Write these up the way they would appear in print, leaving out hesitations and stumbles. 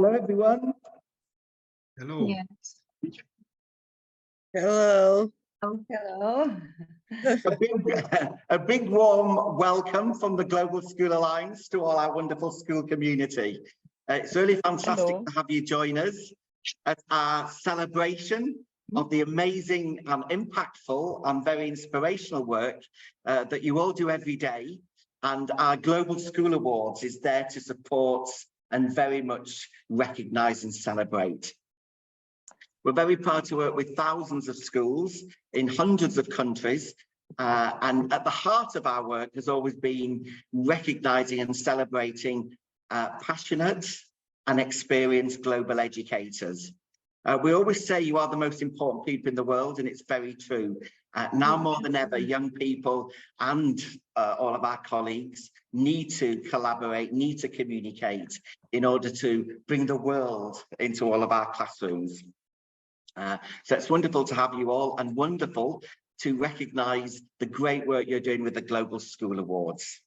Hello, everyone. Hello. Yes. Hello. Oh, hello. A big warm welcome from the Global School Alliance to all our wonderful school community. It's really fantastic Hello. to have you join us at our celebration of the amazing and impactful and very inspirational work that you all do every day. And our Global School Awards is there to support and very much recognise and celebrate. We're very proud to work with thousands of schools in hundreds of countries. And at the heart of our work has always been recognising and celebrating passionate and experienced global educators. We always say you are the most important people in the world, and it's very true. Now more than ever, young people and all of our colleagues need to collaborate, need to communicate in order to bring the world into all of our classrooms. So it's wonderful to have you all, and wonderful to recognise the great work you're doing with the Global School Awards.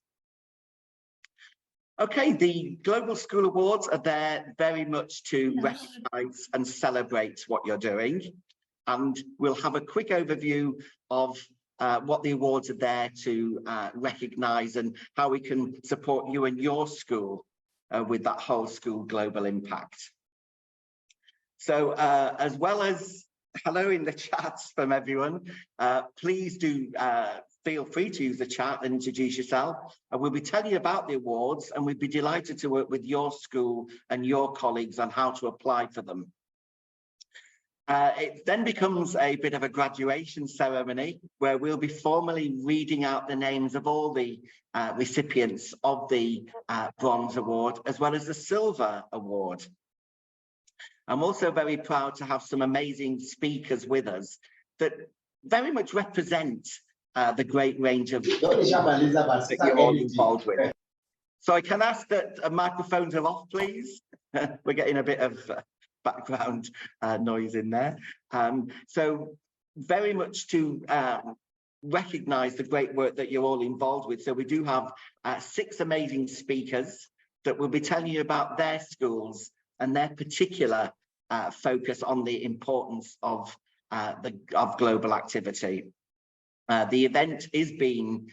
Okay, the Global School Awards are there very much to recognise and celebrate what you're doing. And we'll have a quick overview of what the awards are there to recognise and how we can support you and your school with that whole school global impact. So as well as hello in the chats from everyone, please do feel free to use the chat and introduce yourself. And we'll be telling you about the awards, and we'd be delighted to work with your school and your colleagues on how to apply for them. It then becomes a bit of a graduation ceremony where we'll be formally reading out the names of all the recipients of the Bronze Award, as well as the Silver Award. I'm also very proud to have some amazing speakers with us that very much represent the great range of that you're all involved with. So I can ask that microphones are off, please. We're getting a bit of background noise in there. So very much to recognise the great work that you're all involved with. So we do have 6 amazing speakers that will be telling you about their schools and their particular focus on the importance of global activity. The event is being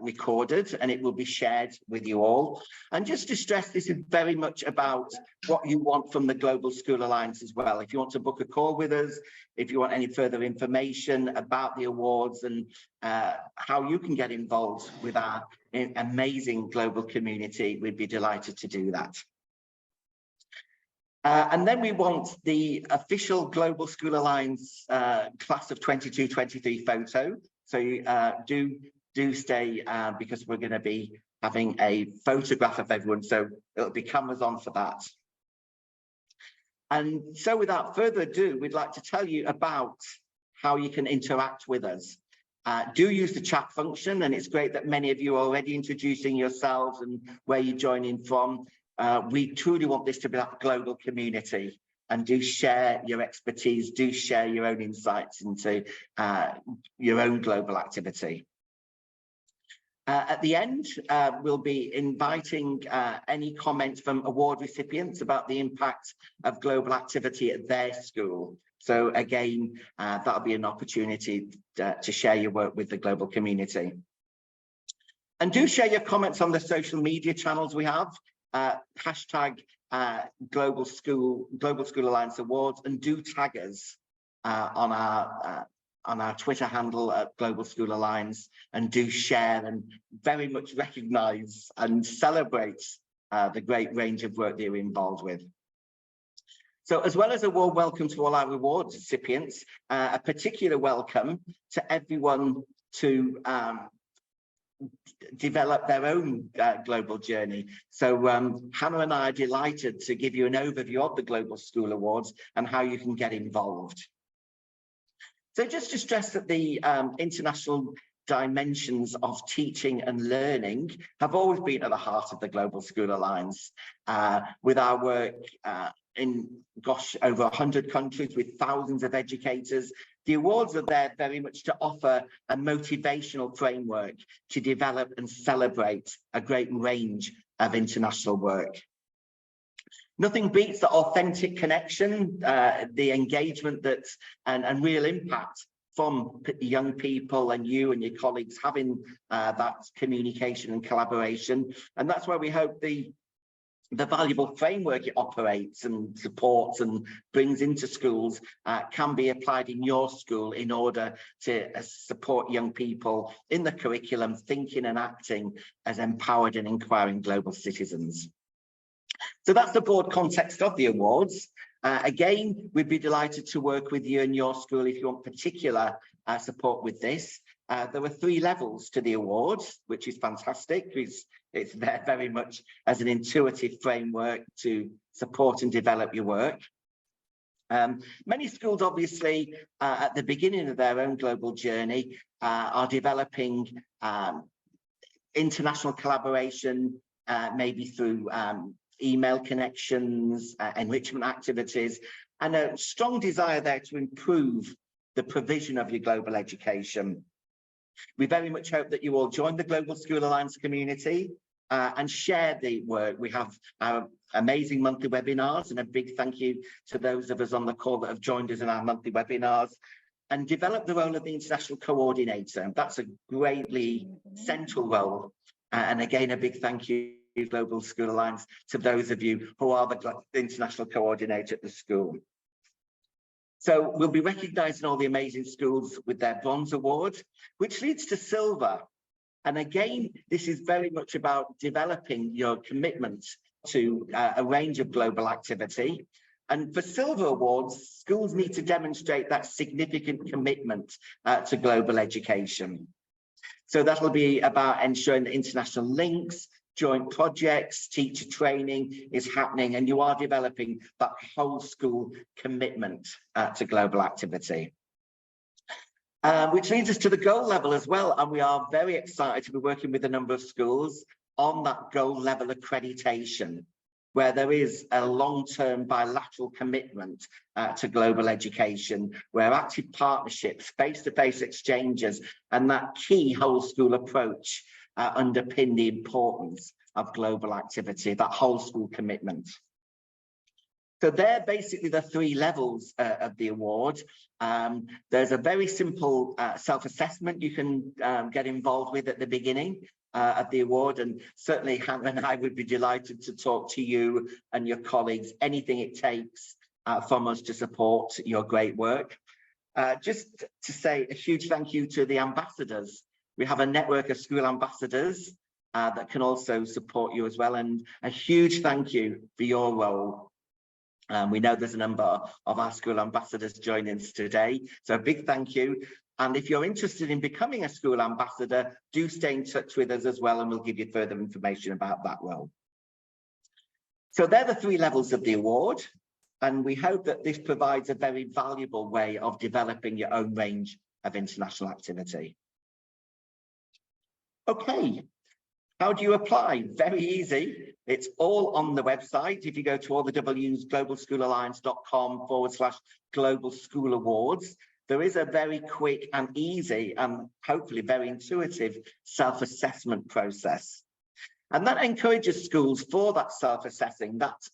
recorded, and it will be shared with you all. And just to stress, this is very much about what you want from the Global School Alliance as well. If you want to book a call with us, if you want any further information about the awards and how you can get involved with our amazing global community, we'd be delighted to do that. And then we want the official Global School Alliance class of 22-23 photo. So do stay because we're going to be having a photograph of everyone. So it'll be cameras on for that. And so without further ado, we'd like to tell you about how you can interact with us. Do use the chat function, and it's great that many of you are already introducing yourselves and where you're joining from. We truly want this to be that global community, and do share your expertise, do share your own insights into your own global activity. At the end, we'll be inviting any comments from award recipients about the impact of global activity at their school. So again, that'll be an opportunity to share your work with the global community. And do share your comments on the social media channels we have. Hashtag Global School Alliance Awards, and do tag us on our Twitter handle at Global School Alliance, and do share and very much recognise and celebrate the great range of work that you're involved with. So as well as a warm welcome to all our awards recipients, a particular welcome to everyone to develop their own global journey. So Hannah and I are delighted to give you an overview of the Global School Awards and how you can get involved. So just to stress that the international dimensions of teaching and learning have always been at the heart of the Global School Alliance, with our work in over 100 countries with thousands of educators. The awards are there very much to offer a motivational framework to develop and celebrate a great range of international work. Nothing beats the authentic connection, the engagement and real impact from young people and you and your colleagues having that communication and collaboration. And that's where we hope the valuable framework it operates and supports and brings into schools can be applied in your school in order to support young people in the curriculum, thinking and acting as empowered and inquiring global citizens. So that's the broad context of the awards. Again, we'd be delighted to work with you and your school if you want particular support with this. There were 3 levels to the awards, which is fantastic. It's there very much as an intuitive framework to support and develop your work. Many schools, obviously, at the beginning of their own global journey, are developing international collaboration, maybe through email connections, enrichment activities, and a strong desire there to improve the provision of your global education. We very much hope that you all join the Global School Alliance community and share the work. We have our amazing monthly webinars, and a big thank you to those of us on the call that have joined us in our monthly webinars, and develop the role of the international coordinator. That's a greatly central role. And again, a big thank you, Global School Alliance, to those of you who are the international coordinator at the school. So we'll be recognising all the amazing schools with their Bronze Award, which leads to Silver. And again, this is very much about developing your commitment to a range of global activity. And for Silver Awards, schools need to demonstrate that significant commitment to global education. So that'll be about ensuring that international links, joint projects, teacher training is happening, and you are developing that whole school commitment to global activity. Which leads us to the goal level as well, and we are very excited to be working with a number of schools on that goal level accreditation, where there is a long-term bilateral commitment to global education, where active partnerships, face-to-face exchanges, and that key whole school approach underpin the importance of global activity, that whole school commitment. So they're basically the 3 levels of the award. There's a very simple self-assessment you can get involved with at the beginning of the award, and certainly Hannah and I would be delighted to talk to you and your colleagues, anything it takes from us to support your great work. Just to say a huge thank you to the ambassadors. We have a network of school ambassadors that can also support you as well, and a huge thank you for your role. We know there's a number of our school ambassadors joining us today, so a big thank you. And if you're interested in becoming a school ambassador, do stay in touch with us as well, and we'll give you further information about that role. So they're the 3 levels of the award, and we hope that this provides a very valuable way of developing your own range of international activity. Okay, how do you apply? Very easy. It's all on the website. If you go to all the W's, globalschoolalliance.com/global school awards, there is a very quick and easy and hopefully very intuitive self-assessment process. And that encourages schools for that self-assessing, that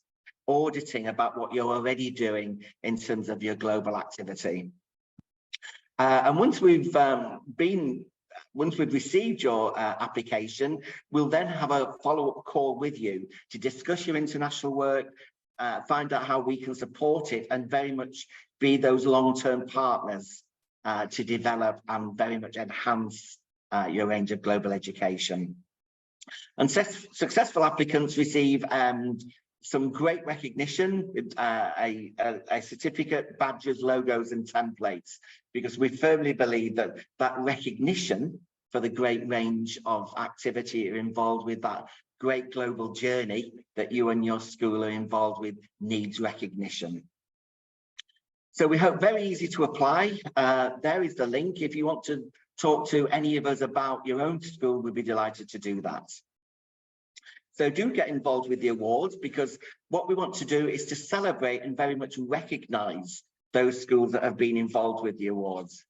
auditing about what you're already doing in terms of your global activity. And once we've received your application, we'll then have a follow-up call with you to discuss your international work, find out how we can support it, and very much be those long-term partners to develop and very much enhance your range of global education. And successful applicants receive some great recognition, a certificate, badges, logos, and templates, because we firmly believe that that recognition for the great range of activity you're involved with, that great global journey that you and your school are involved with, needs recognition. So we hope very easy to apply. There is the link. If you want to talk to any of us about your own school, we'd be delighted to do that. So do get involved with the awards, because what we want to do is to celebrate and very much recognise those schools that have been involved with the awards.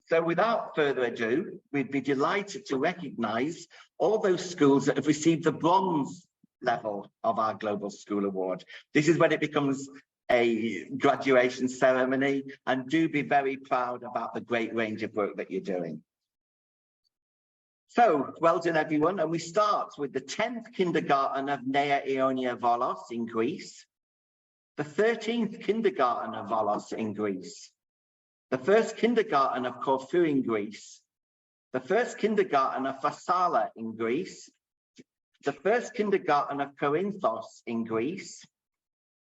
So without further ado, we'd be delighted to recognise all those schools that have received the Bronze level of our Global School Award. This is when it becomes a graduation ceremony, and do be very proud about the great range of work that you're doing. So, well done everyone, and we start with the 10th kindergarten of Nea Ionia Volos in Greece, the 13th kindergarten of Volos in Greece, the first kindergarten of Corfu in Greece, the first kindergarten of Fassala in Greece, the first kindergarten of Corinthos in Greece,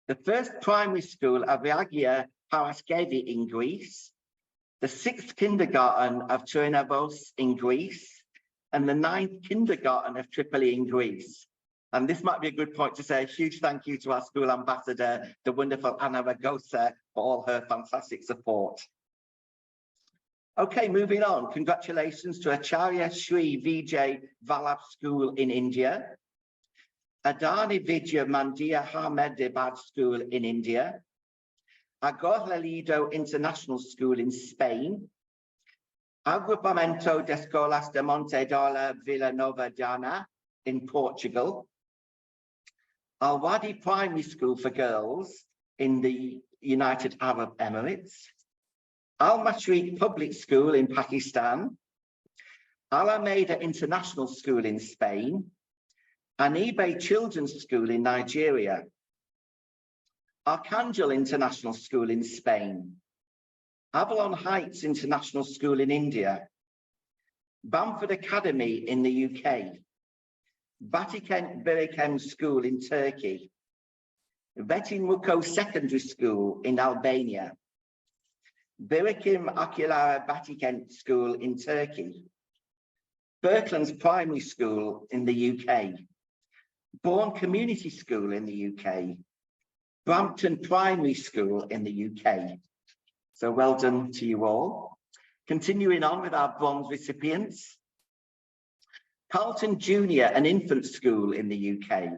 the first primary school of Reagia Paraskevi in Greece, the 6th kindergarten of Turinavos in Greece, and the 9th kindergarten of Tripoli in Greece. And this might be a good point to say a huge thank you to our school ambassador, the wonderful Anna Ragosa, for all her fantastic support. Okay, moving on. Congratulations to Acharya Shri Vijay Vallabh School in India, Adani Vidya Mandia Ahmedabad School in India, Agorlalido International School in Spain, Agrupamento de Escolas de Monte d'Ola Villanova Dana in Portugal, Al-Wadi Primary School for Girls in the United Arab Emirates, Al-Mashriq Public School in Pakistan, Alameda International School in Spain, Anibe Children's School in Nigeria, Archangel International School in Spain, Avalon Heights International School in India, Bamford Academy in the UK, Vatikan Birikem School in Turkey, Vetinmuko Secondary School in Albania, Birikim Akilara Vatikan School in Turkey, Birklands Primary School in the UK, Bourne Community School in the UK, Brampton Primary School in the UK. So well done to you all. Continuing on with our bronze recipients, Carlton Junior and Infant School in the UK,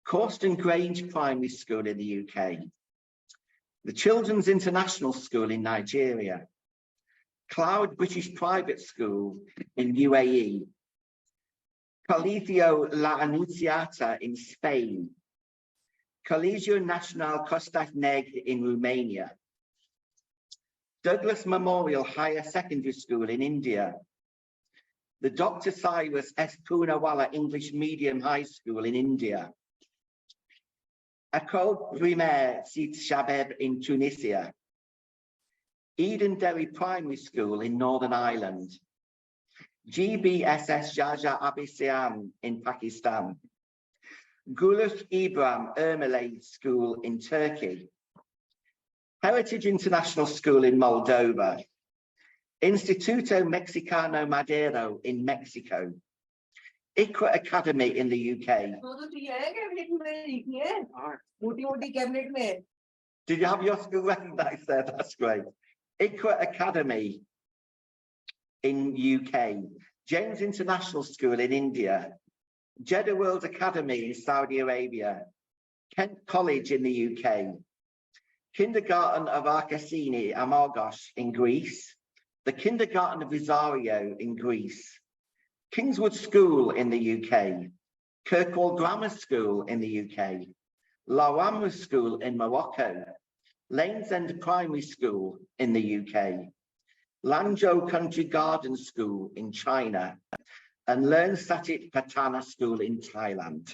Corston Grange Primary School in the UK, the Children's International School in Nigeria, Cloud British Private School in UAE, Colegio La Anunciata in Spain, Colegio Nacional Costa Negra in Romania, Douglas Memorial Higher Secondary School in India, the Dr. Cyrus S. Poonawalla English Medium High School in India, École Primaire Sid Shabeb in Tunisia, Eden Derry Primary School in Northern Ireland, GBSS Jaja Abisiam in Pakistan, Gulus Ibrahim Ermele School in Turkey, Heritage International School in Moldova, Instituto Mexicano Madero in Mexico, ICRA Academy in the UK. Did you have your school recognized there? That's great. ICRA Academy in UK, James International School in India, Jeddah World Academy in Saudi Arabia, Kent College in the UK, Kindergarten of Arcasini, Amargos in Greece, the Kindergarten of Rosario in Greece, Kingswood School in the UK, Kirkwall Grammar School in the UK, La Ramra School in Morocco, Lanes End Primary School in the UK, Lanzhou Country Garden School in China, and Learn Satit Patana School in Thailand.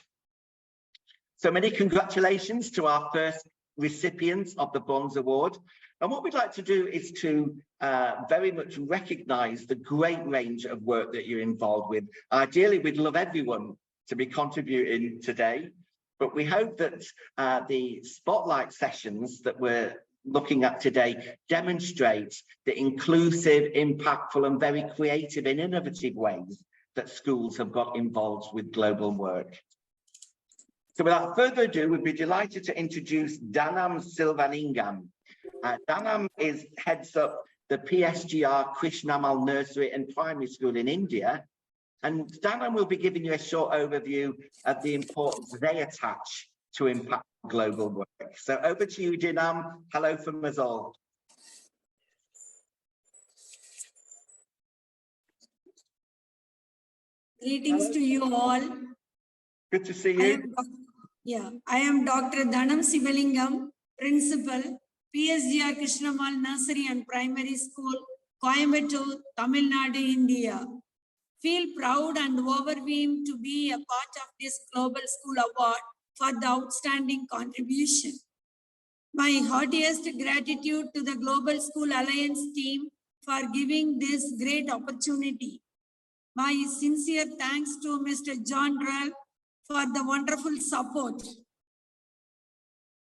So many congratulations to our first recipients of the Bronze Award. And what we'd like to do is to very much recognise the great range of work that you're involved with. Ideally, we'd love everyone to be contributing today, but we hope that the spotlight sessions that we're looking at today demonstrate the inclusive, impactful and very creative and innovative ways that schools have got involved with global work. So without further ado, we'd be delighted to introduce Dhanam Silvaningam. Dhanam heads up the PSGR Krishnamal Nursery and Primary School in India. And Dhanam will be giving you a short overview of the importance they attach to impact global work. So over to you, Dhanam. Hello from us all. Greetings to you all. Good to see I you. am, I am Dr. Dhanam Sivalingam, Principal, PSGR Krishnamal Nursery and Primary School, Coimbatore, Tamil Nadu, India. Feel proud and overwhelmed to be a part of this Global School Award for the outstanding contribution. My heartiest gratitude to the Global School Alliance team for giving this great opportunity. My sincere thanks to Mr. John Drell for the wonderful support.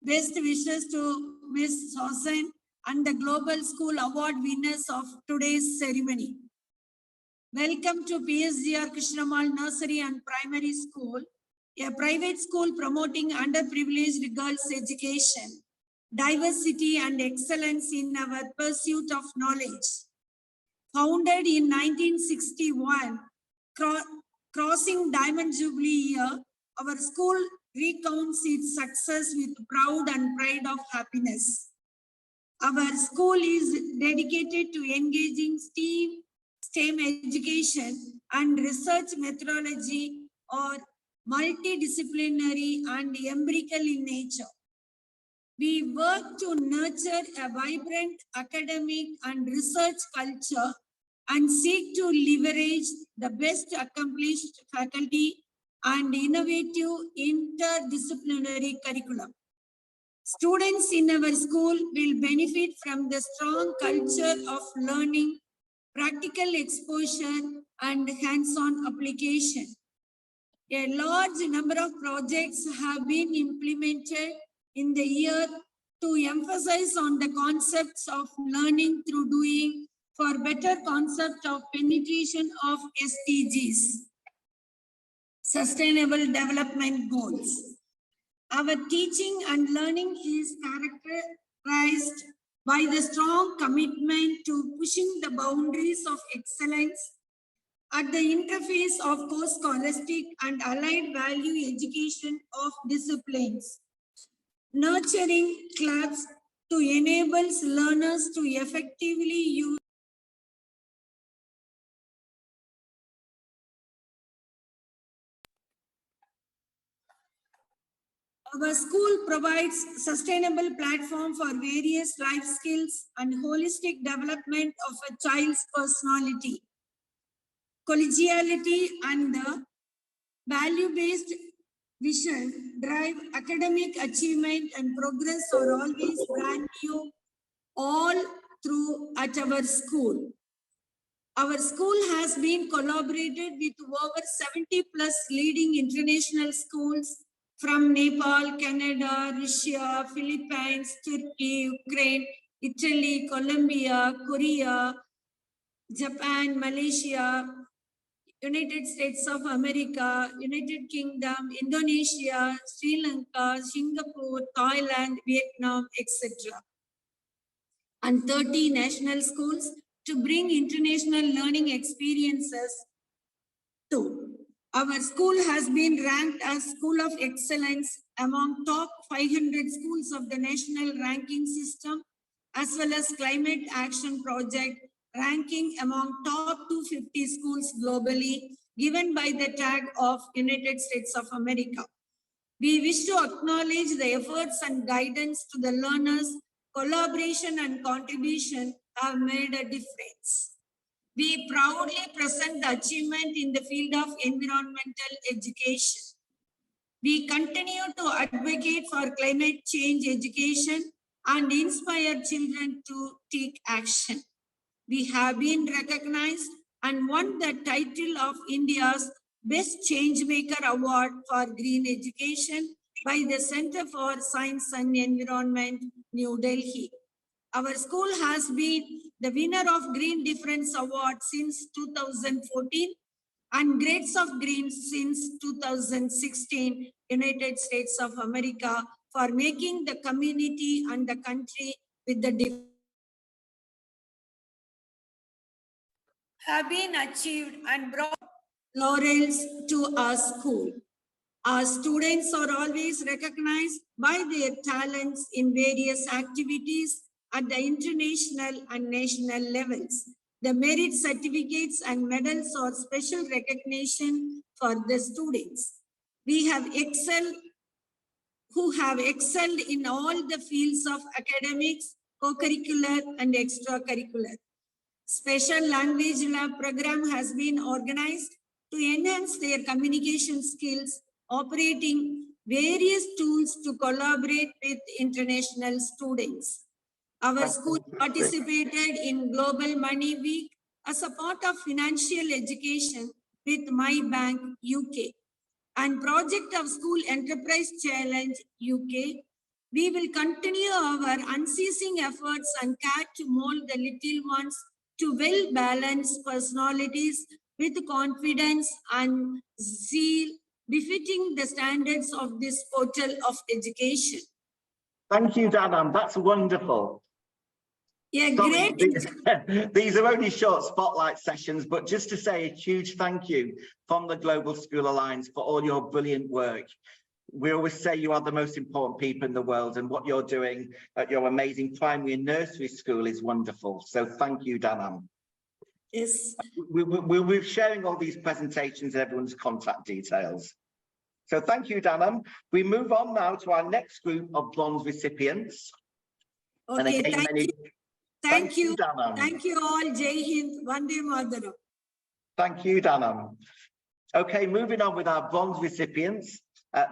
Best wishes to Ms. Hosen and the Global School Award winners of today's ceremony. Welcome to PSGR Krishnamal Nursery and Primary School, a private school promoting underprivileged girls' education, diversity and excellence in our pursuit of knowledge. Founded in 1961, crossing Diamond Jubilee year, our school recounts its success with proud and pride of happiness. Our school is dedicated to engaging STEM education and research methodology or multidisciplinary and empirical in nature. We work to nurture a vibrant academic and research culture and seek to leverage the best accomplished faculty and innovative interdisciplinary curriculum. Students in our school will benefit from the strong culture of learning, practical exposure, and hands-on application. A large number of projects have been implemented in the year to emphasize on the concepts of learning through doing for better concept of penetration of SDGs, Sustainable Development Goals. Our teaching and learning is characterized by the strong commitment to pushing the boundaries of excellence at the interface of co-scholastic and allied value education of disciplines, nurturing clubs to enable learners to effectively use Our school provides sustainable platform for various life skills and holistic development of a child's personality. Collegiality and the value-based vision drive academic achievement and progress are always brand new all through at our school. Our school has been collaborated with over 70 plus leading international schools from Nepal, Canada, Russia, Philippines, Turkey, Ukraine, Italy, Colombia, Korea, Japan, Malaysia, United States of America, United Kingdom, Indonesia, Sri Lanka, Singapore, Thailand, Vietnam, etc. And 30 national schools to bring international learning experiences too. Our school has been ranked as School of Excellence among top 500 schools of the national ranking system, as well as Climate Action Project ranking among top 250 schools globally, given by the tag of United States of America. We wish to acknowledge the efforts and guidance to the learners, collaboration and contribution have made a difference. We proudly present the achievement in the field of environmental education. We continue to advocate for climate change education and inspire children to take action. We have been recognized and won the title of India's Best Changemaker Award for Green Education by the Center for Science and Environment, New Delhi. Our school has been the winner of Green Difference Award since 2014 and Grades of Green since 2016, United States of America, for making the community and the country with the difference have been achieved and brought laurels to our school. Our students are always recognized by their talents in various activities at the international and national levels. The merit certificates and medals are special recognition for the students. who have excelled in all the fields of academics, co-curricular and extracurricular. Special language lab program has been organized to enhance their communication skills, operating various tools to collaborate with international students. Our school participated in Global Money Week as a part of financial education with My Bank UK and Project of School Enterprise Challenge UK. We will continue our unceasing efforts and care to mold the little ones to well-balanced personalities with confidence and zeal befitting the standards of this portal of education. Thank you, Danam. That's wonderful. Yeah, Sorry, great. these are only short spotlight sessions, but just to say a huge thank you from the Global School Alliance for all your brilliant work. We always say you are the most important people in the world, and what you're doing at your amazing primary and nursery school is wonderful. So thank you, Danam. Yes. We'll be sharing all these presentations and everyone's contact details. So thank you, Danam. We move on now to our next group of bronze recipients. Okay, And again, thank you. Danam. Thank you all. Jai Hind. Vande Mataram. Thank you, Danam. Okay, moving on with our bronze recipients.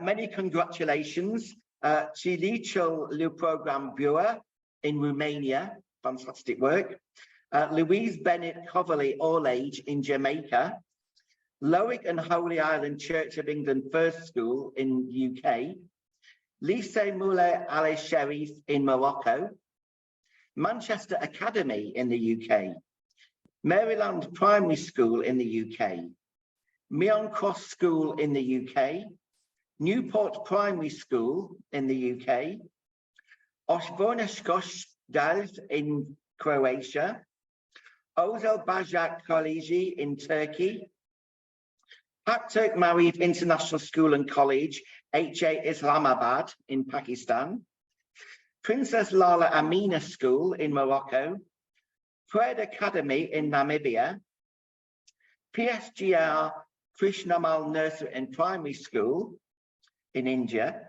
Many congratulations. Chilichul Lu Program Bureau in Romania. Fantastic work. Louise Bennett Coverley All Age in Jamaica. Lowick and Holy Island Church of England First School in UK. Lycée Moulay Ali Sharif in Morocco. Manchester Academy in the UK. Maryland Primary School in the UK. Meon Cross School in the UK. Newport Primary School in the UK. Osborneshkosh Dals in Croatia. Ozel Bajak College in Turkey. Pakturk Marif International School and College, HA Islamabad in Pakistan. Princess Lala Amina School in Morocco. Pred Academy in Namibia. PSGR Krishnamal Nursery and Primary School in India.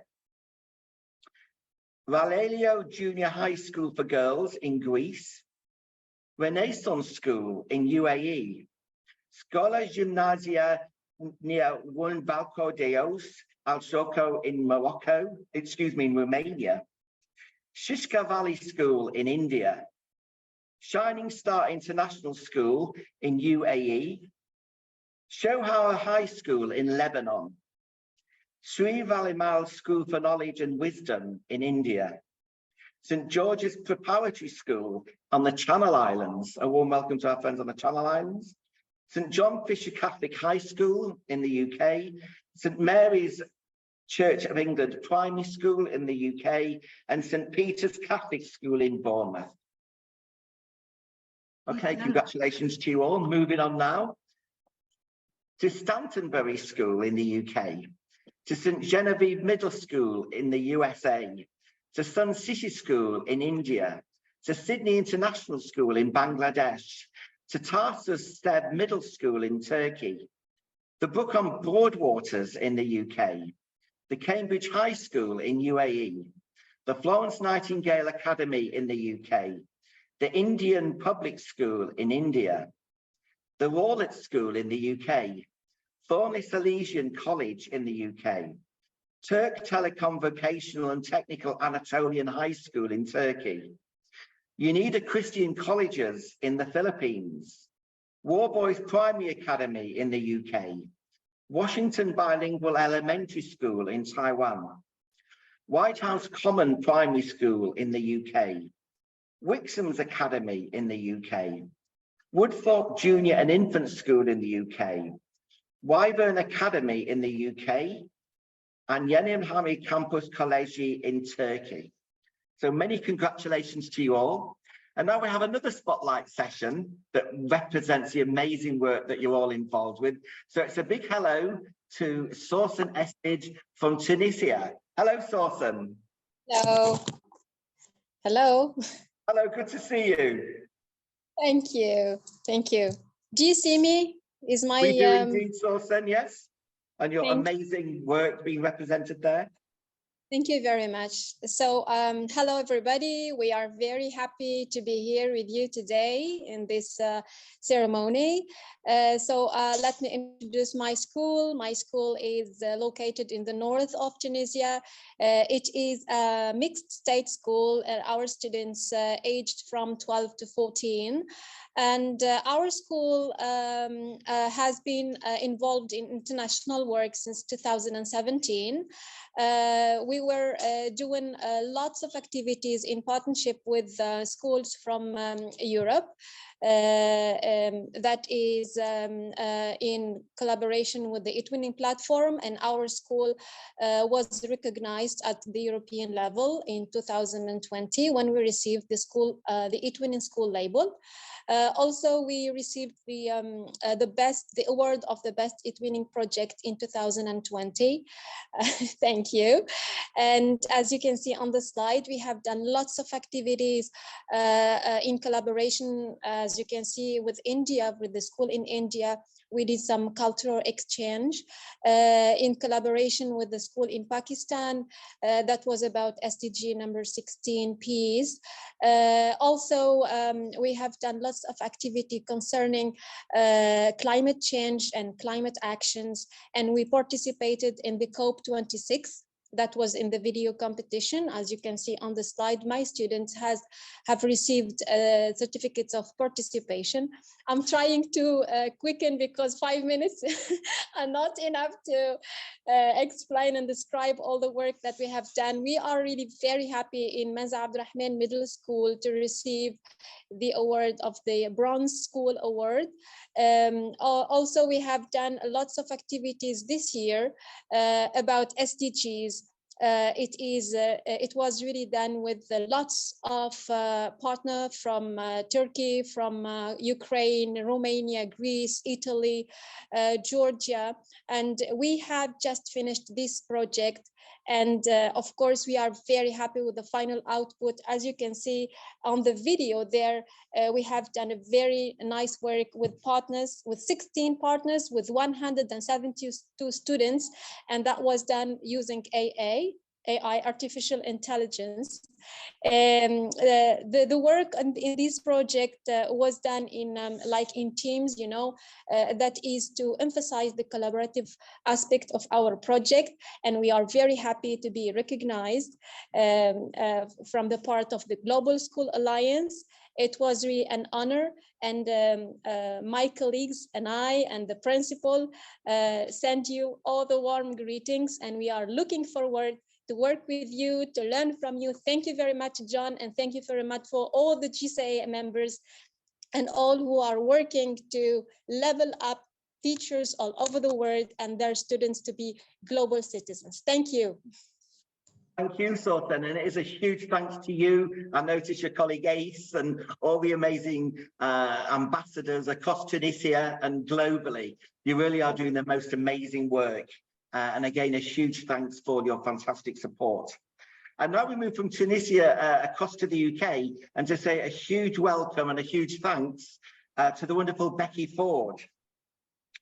Valalio Junior High School for Girls in Greece. Renaissance School in UAE. Scola Gymnasia near Juan Balco Deos Al Soco in in Romania. Shishka Valley School in India. Shining Star International School in UAE. Shohar High School in Lebanon. Sri Valimal School for Knowledge and Wisdom in India. St. George's Preparatory School on the Channel Islands. A warm welcome to our friends on the Channel Islands. St. John Fisher Catholic High School in the UK. St. Mary's Church of England Primary School in the UK. And St. Peter's Catholic School in Bournemouth. Okay, congratulations to you all. Moving on now to Stantonbury School in the UK. To St. Genevieve Middle School in the USA. To Sun City School in India. To Sydney International School in Bangladesh. To Tarsus Stead Middle School in Turkey. The Brook on Broadwaters in the UK. The Cambridge High School in UAE. The Florence Nightingale Academy in the UK. The Indian Public School in India. The Rawlett School in the UK. Thornley Salesian College in the UK. Turk Telecom Vocational and Technical Anatolian High School in Turkey. UNIDA Christian Colleges in the Philippines. Warboys Primary Academy in the UK. Washington Bilingual Elementary School in Taiwan. White House Common Primary School in the UK. Wixham's Academy in the UK. Woodthorpe Junior and Infant School in the UK. Wyvern Academy in the UK. And Yenim Hami Campus College in Turkey. So many congratulations to you all. And now we have another spotlight session that represents the amazing work that you're all involved with. So it's a big hello to Sorsan Estid from Tunisia. Hello, Sorsan. Hello. Hello. Hello, good to see you. Thank you. Thank you. Do you see me? Is my we do indeed, Sorsan, yes. and your Thank amazing work being represented there. Thank you very much. So, hello, everybody. We are very happy to be here with you today in this ceremony. Let me introduce my school. My school is located in the north of Tunisia. It is a mixed state school, and our students aged from 12 to 14. And our school has been involved in international work since 2017. We were doing lots of activities in partnership with schools from Europe. That is in collaboration with the eTwinning platform, and our school was recognized at the European level in 2020 when we received the eTwinning school label. Also, we received the award of the best eTwinning project in 2020. Thank you. And as you can see on the slide, we have done lots of activities in collaboration, as you can see, with India, with the school in India. We did some cultural exchange in collaboration with the school in Pakistan. That was about SDG number 16, peace. Also, we have done lots of activity concerning climate change and climate actions, and we participated in the COP26. That was in the video competition. As you can see on the slide, my students have received certificates of participation. I'm trying to quicken because 5 minutes are not enough to explain and describe all the work that we have done. We are really very happy in Manza Abdurrahman Middle School to receive the award of the Bronze School Award. Also, we have done lots of activities this year about SDGs. It was really done with lots of partners from Turkey, from Ukraine, Romania, Greece, Italy, Georgia, and we have just finished this project. And of course, we are very happy with the final output. As you can see on the video there, we have done a very nice work with partners, with 16 partners, with 172 students, and that was done using AI, artificial intelligence. The work in this project was done in in teams, that is to emphasize the collaborative aspect of our project, and we are very happy to be recognized from the part of the Global School Alliance. It was really an honor, and my colleagues and I and the principal send you all the warm greetings, and we are looking forward to work with you, to learn from you. Thank you very much, John, and thank you very much for all the GSA members and all who are working to level up teachers all over the world and their students to be global citizens. Thank you. Thank you, Sultan, and it is a huge thanks to you. I noticed your colleague Ace and all the amazing ambassadors across Tunisia and globally. You really are doing the most amazing work. And again, a huge thanks for your fantastic support. And now we move from Tunisia across to the UK, and to say a huge welcome and a huge thanks to the wonderful Becky Ford.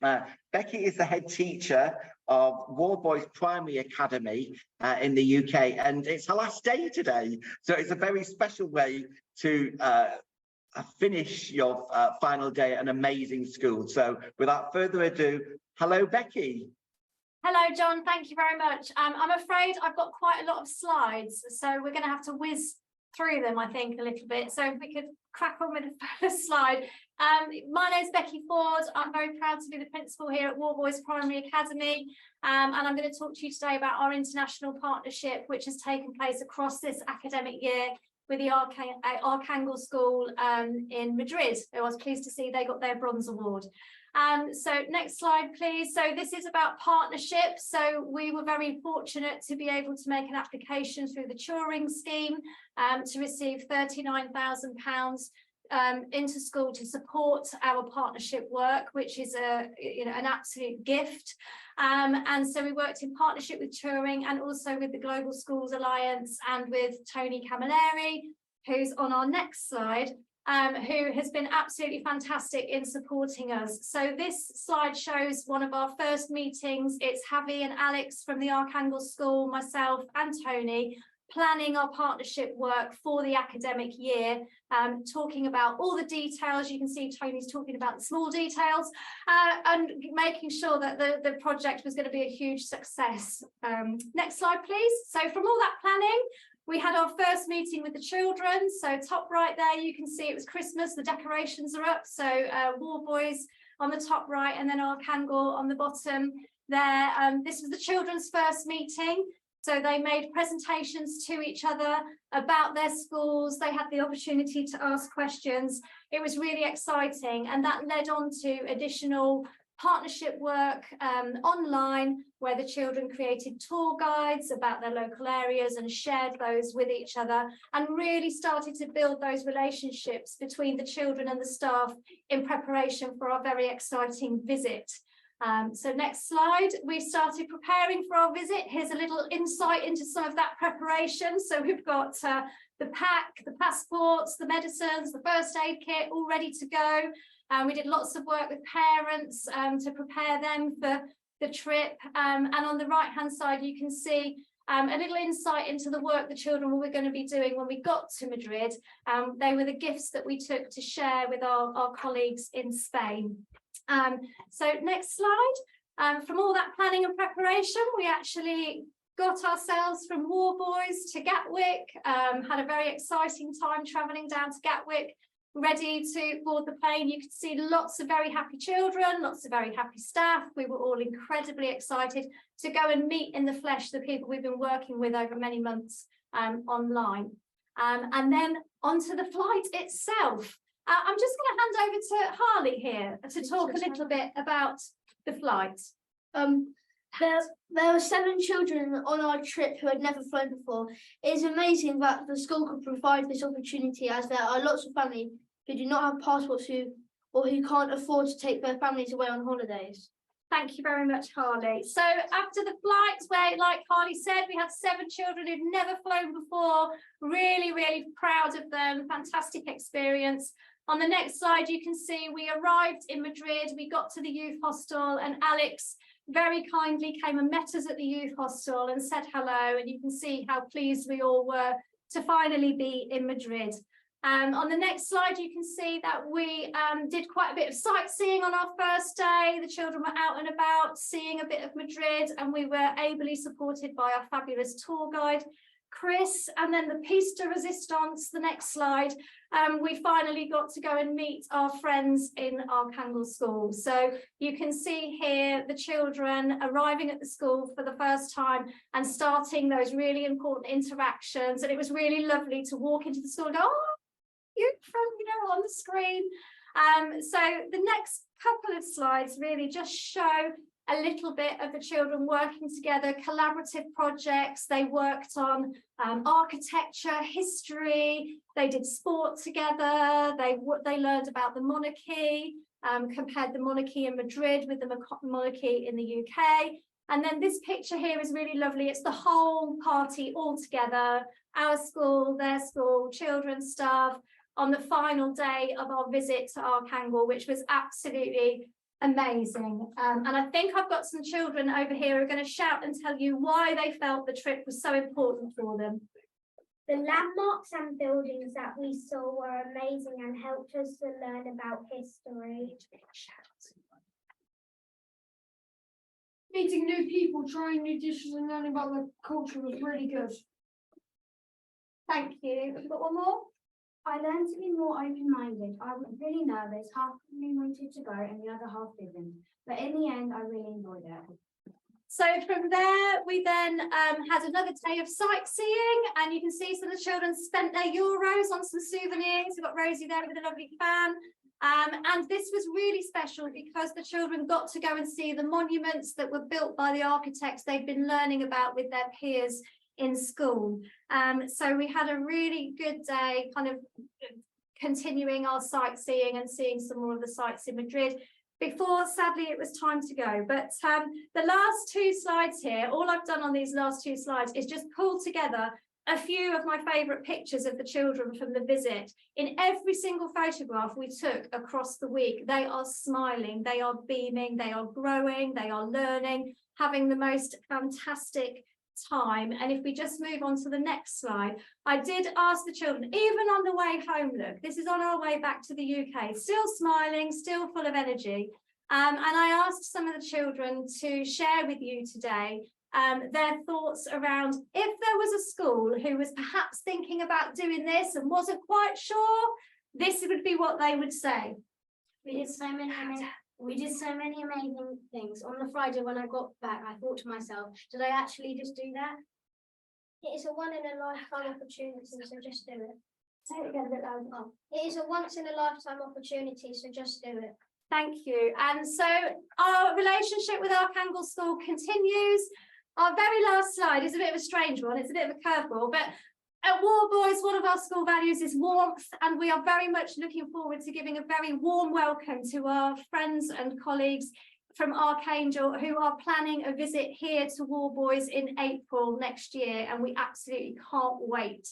Becky is the head teacher of Warboys Primary Academy in the UK, and it's her last day today. So it's a very special way to finish your final day at an amazing school. So without further ado, hello, Becky. Hello, John. Thank you very much. I'm afraid I've got quite a lot of slides, so we're going to have to whiz through them, I think, a little bit. So if we could crack on with the first slide. My name is Becky Ford. I'm very proud to be the principal here at Warboys Primary Academy, and I'm going to talk to you today about our international partnership, which has taken place across this academic year with the Arcangel School in Madrid, who I was pleased to see they got their Bronze Award. So next slide, please. So this is about partnership. So we were very fortunate to be able to make an application through the Turing scheme to receive £39,000 into school to support our partnership work, which is an absolute gift. And so we worked in partnership with Turing and also with the Global Schools Alliance and with Tony Camilleri, who's on our next slide. who has been absolutely fantastic in supporting us. So this slide shows one of our first meetings. It's Javi and Alex from the Archangel School, myself and Tony, planning our partnership work for the academic year, talking about all the details. You can see Tony's talking about the small details, and making sure that the project was going to be a huge success. Next slide, please. So from all that planning, we had our first meeting with the children. So top right there, you can see it was Christmas, the decorations are up. So War Boys on the top right, and then Archangel on the bottom there. This was the children's first meeting. So they made presentations to each other about their schools. They had the opportunity to ask questions. It was really exciting, and that led on to additional partnership work online, where the children created tour guides about their local areas and shared those with each other, and really started to build those relationships between the children and the staff in preparation for our very exciting visit. So next slide, we started preparing for our visit. Here's a little insight into some of that preparation. So we've got the pack, the passports, the medicines, the first aid kit all ready to go. We did lots of work with parents to prepare them for the trip. And on the right hand side, you can see a little insight into the work the children were going to be doing when we got to Madrid. They were the gifts that we took to share with our colleagues in Spain. So next slide. From all that planning and preparation, we actually got ourselves from War Boys to Gatwick, had a very exciting time travelling down to Gatwick, ready to board the plane. You could see lots of very happy children, lots of very happy staff. We were all incredibly excited to go and meet in the flesh the people we've been working with over many months online. And then onto the flight itself. I'm just going to hand over to Harley here to talk a little bit about the flight. There were 7 children on our trip who had never flown before. It is amazing that the school could provide this opportunity, as there are lots of families who do not have passports who can't afford to take their families away on holidays. Thank you very much, Harley. So after the flight, where, like Harley said, we had 7 children who'd never flown before, really, really proud of them, fantastic experience. On the next slide, you can see we arrived in Madrid, we got to the youth hostel, and Alex very kindly came and met us at the youth hostel and said hello, and you can see how pleased we all were to finally be in Madrid. On the next slide, you can see that we did quite a bit of sightseeing on our first day. The children were out and about, seeing a bit of Madrid, and we were ably supported by our fabulous tour guide, Chris. And then the piece de resistance, the next slide, we finally got to go and meet our friends in Archangel School. So you can see here the children arriving at the school for the first time and starting those really important interactions. And it was really lovely to walk into the school and go, oh, you're from, on the screen. So the next couple of slides really just show a little bit of the children working together, collaborative projects. They worked on architecture, history, they did sport together, they learned about the monarchy, compared the monarchy in Madrid with the monarchy in the UK. And then this picture here is really lovely. It's the whole party all together, our school, their school, children, staff, on the final day of our visit to Archangel, which was absolutely amazing. And I think I've got some children over here who are going to shout and tell you why they felt the trip was so important for them. The landmarks and buildings that we saw were amazing and helped us to learn about history. Meeting new people, trying new dishes and learning about the culture was really good. Thank you. Have you got one more? I learned to be more open-minded. I was really nervous. Half of me wanted to go and the other half didn't. But in the end, I really enjoyed it. So from there, we then had another day of sightseeing, and you can see some of the children spent their euros on some souvenirs. We've got Rosie there with a lovely fan. And this was really special because the children got to go and see the monuments that were built by the architects they'd been learning about with their peers in school. So we had a really good day, kind of continuing our sightseeing and seeing some more of the sights in Madrid before, sadly, it was time to go. But the last 2 slides here, all I've done on these last 2 slides is just pull together a few of my favourite pictures of the children from the visit. In every single photograph we took across the week, they are smiling, they are beaming, they are growing, they are learning, having the most fantastic time. And if we just move on to the next slide, I did ask the children, even on the way home, look, this is on our way back to the UK, still smiling, still full of energy. And I asked some of the children to share with you today their thoughts around if there was a school who was perhaps thinking about doing this and wasn't quite sure, this would be what they would say. We did so many amazing things. On the Friday when I got back, I thought to myself, did I actually just do that? It is a one in a lifetime opportunity, so just do it. Say it again a bit louder. Oh. It is a once in a lifetime opportunity, so just do it. Thank you. And so our relationship with Archangel School continues. Our very last slide is a bit of a strange one. It's a bit of a curveball, but at War Boys, one of our school values is warmth, and we are very much looking forward to giving a very warm welcome to our friends and colleagues from Archangel who are planning a visit here to War Boys in April next year, and we absolutely can't wait.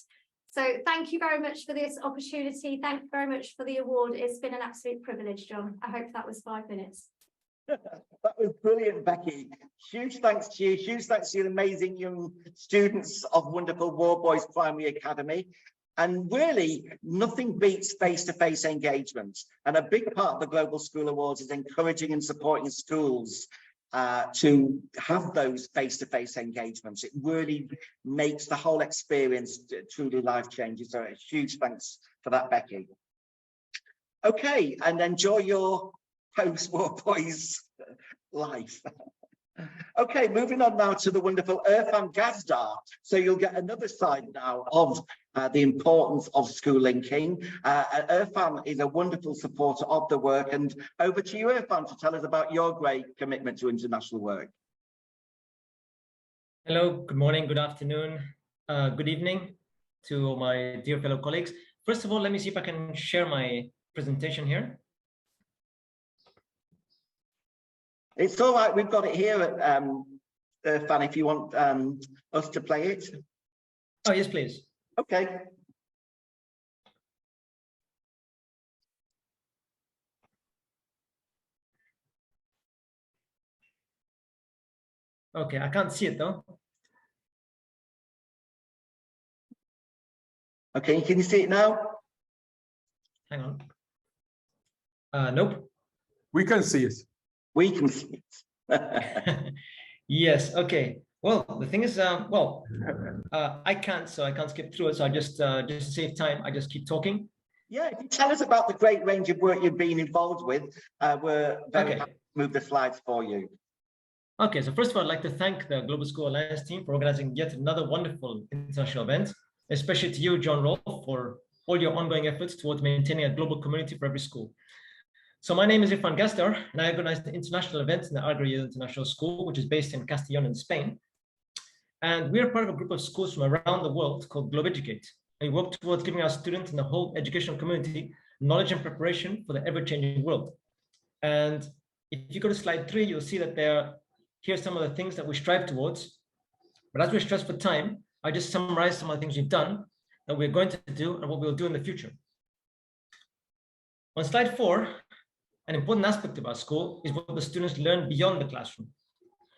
So thank you very much for this opportunity. Thank you very much for the award. It's been an absolute privilege, John. I hope that was 5 minutes. That was brilliant, Becky. Huge thanks to you. Huge thanks to the amazing young students of wonderful War Boys Primary Academy. And really, nothing beats face-to-face engagement. And a big part of the Global School Awards is encouraging and supporting schools to have those face-to-face engagements. It really makes the whole experience truly life-changing. So a huge thanks for that, Becky. Okay, and enjoy your post-War Boys life. Okay, moving on now to the wonderful Irfan Gazdar. So you'll get another side now of the importance of school linking. Irfan is a wonderful supporter of the work, and over to you, Irfan, to tell us about your great commitment to international work. Hello, good morning, good afternoon, good evening to my dear fellow colleagues. First of all, let me see if I can share my presentation here. It's all right, we've got it here at Irfan, if you want us to play it. Oh, yes, please. Okay. Okay, I can't see it though. Okay, can you see it now? Hang on. Nope. We can see it. We can see it. Yes, okay. Well, the thing is, I can't, so I can't skip through it. So I just to save time, I just keep talking. Yeah, if you tell us about the great range of work you've been involved with, we're very happy to move the slides for you. Okay, so first of all, I'd like to thank the Global School Alliance team for organizing yet another wonderful international event, especially to you, John Rolfe, for all your ongoing efforts towards maintaining a global community for every school. So my name is Irfan Gazdar, and I organize the international events in the Algarve International School, which is based in Castellón in Spain. And we are part of a group of schools from around the world called Globe Educate. And we work towards giving our students and the whole educational community knowledge and preparation for the ever-changing world. And if you go to slide 3, you'll see that here's some of the things that we strive towards. But as we're stressed for time, I just summarize some of the things we've done, that we're going to do, and what we'll do in the future. On slide 4, an important aspect of our school is what the students learn beyond the classroom.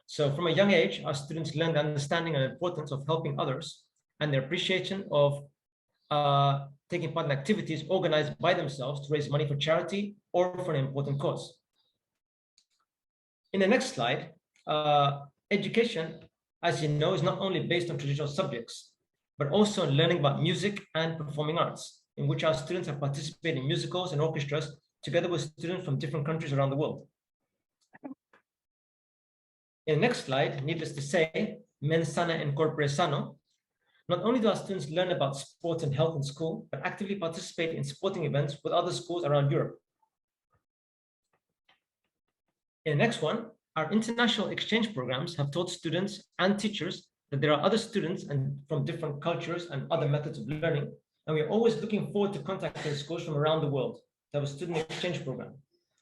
So from a young age, our students learn the understanding and importance of helping others and their appreciation of taking part in activities organized by themselves to raise money for charity or for an important cause. In the next slide, education, as you know, is not only based on traditional subjects, but also on learning about music and performing arts, in which our students have participated in musicals and orchestras together with students from different countries around the world. In the next slide, needless to say, mens sana in corpore sano. Not only do our students learn about sports and health in school, but actively participate in sporting events with other schools around Europe. In the next one, our international exchange programs have taught students and teachers that there are other students and from different cultures and other methods of learning, and we're always looking forward to contacting schools from around the world to have a student exchange program.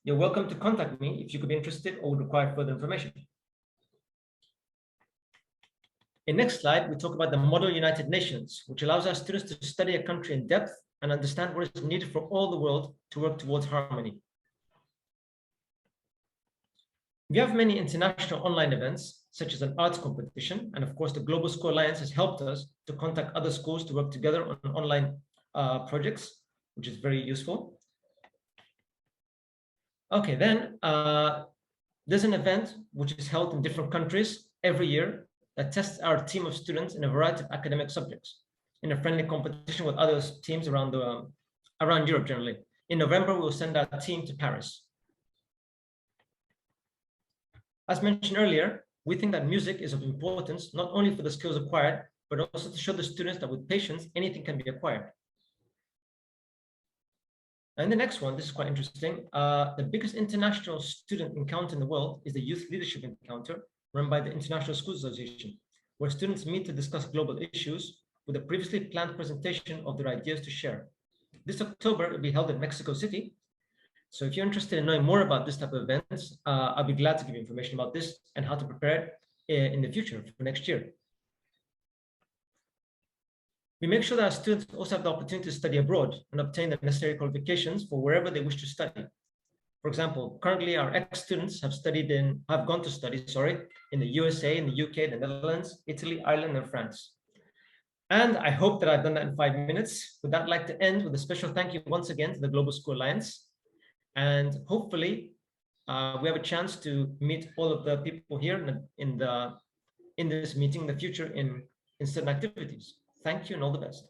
You're welcome to contact me if you could be interested or would require further information. In next slide, we talk about the Model United Nations, which allows our students to study a country in depth and understand what is needed for all the world to work towards harmony. We have many international online events, such as an arts competition, and of course, the Global School Alliance has helped us to contact other schools to work together on online projects, which is very useful. Okay, then there's an event which is held in different countries every year that tests our team of students in a variety of academic subjects in a friendly competition with other teams around Europe generally. In November, we will send our team to Paris. As mentioned earlier, we think that music is of importance not only for the skills acquired, but also to show the students that with patience, anything can be acquired. And the next one, this is quite interesting. The biggest international student encounter in the world is the Youth Leadership Encounter, run by the International Schools Association, where students meet to discuss global issues with a previously planned presentation of their ideas to share. This October, it will be held in Mexico City. So if you're interested in knowing more about this type of events, I'll be glad to give you information about this and how to prepare it in the future for next year. We make sure that our students also have the opportunity to study abroad and obtain the necessary qualifications for wherever they wish to study. For example, currently our ex-students have gone to study in the USA, in the UK, the Netherlands, Italy, Ireland, and France. And I hope that I've done that in 5 minutes. With that, I'd like to end with a special thank you once again to the Global School Alliance. And hopefully we have a chance to meet all of the people here in this meeting in the future in certain activities. Thank you and all the best.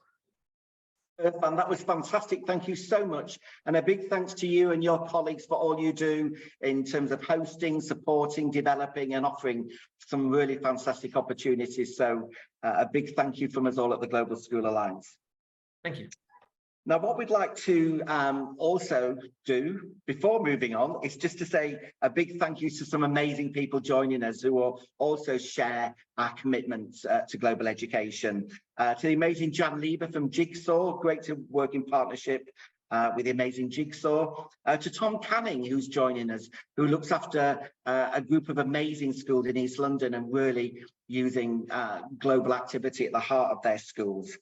Irfan, that was fantastic. Thank you so much. And a big thanks to you and your colleagues for all you do in terms of hosting, supporting, developing and offering some really fantastic opportunities. So a big thank you from us all at the Global School Alliance. Thank you. Now, what we'd like to also do before moving on is just to say a big thank you to some amazing people joining us who will also share our commitment to global education. To the amazing Jan Lieber from Jigsaw, great to work in partnership with the amazing Jigsaw. To Tom Canning, who's joining us, who looks after a group of amazing schools in East London and really using global activity at the heart of their schools.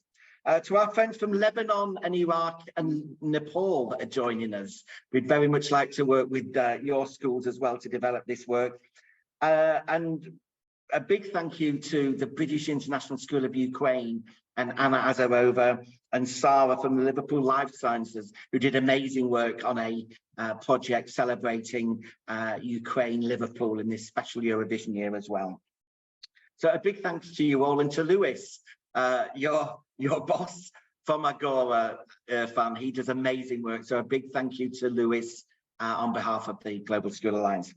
To our friends from Lebanon and Iraq and Nepal that are joining us, we'd very much like to work with your schools as well to develop this work. And a big thank you to the British International School of Ukraine and Anna Azarova and Sarah from the Liverpool Life Sciences, who did amazing work on a project celebrating Ukraine, Liverpool in this special Eurovision year as well. So a big thanks to you all, and to Lewis, your boss from Agora, Irfan. He does amazing work. So a big thank you to Lewis on behalf of the Global School Alliance.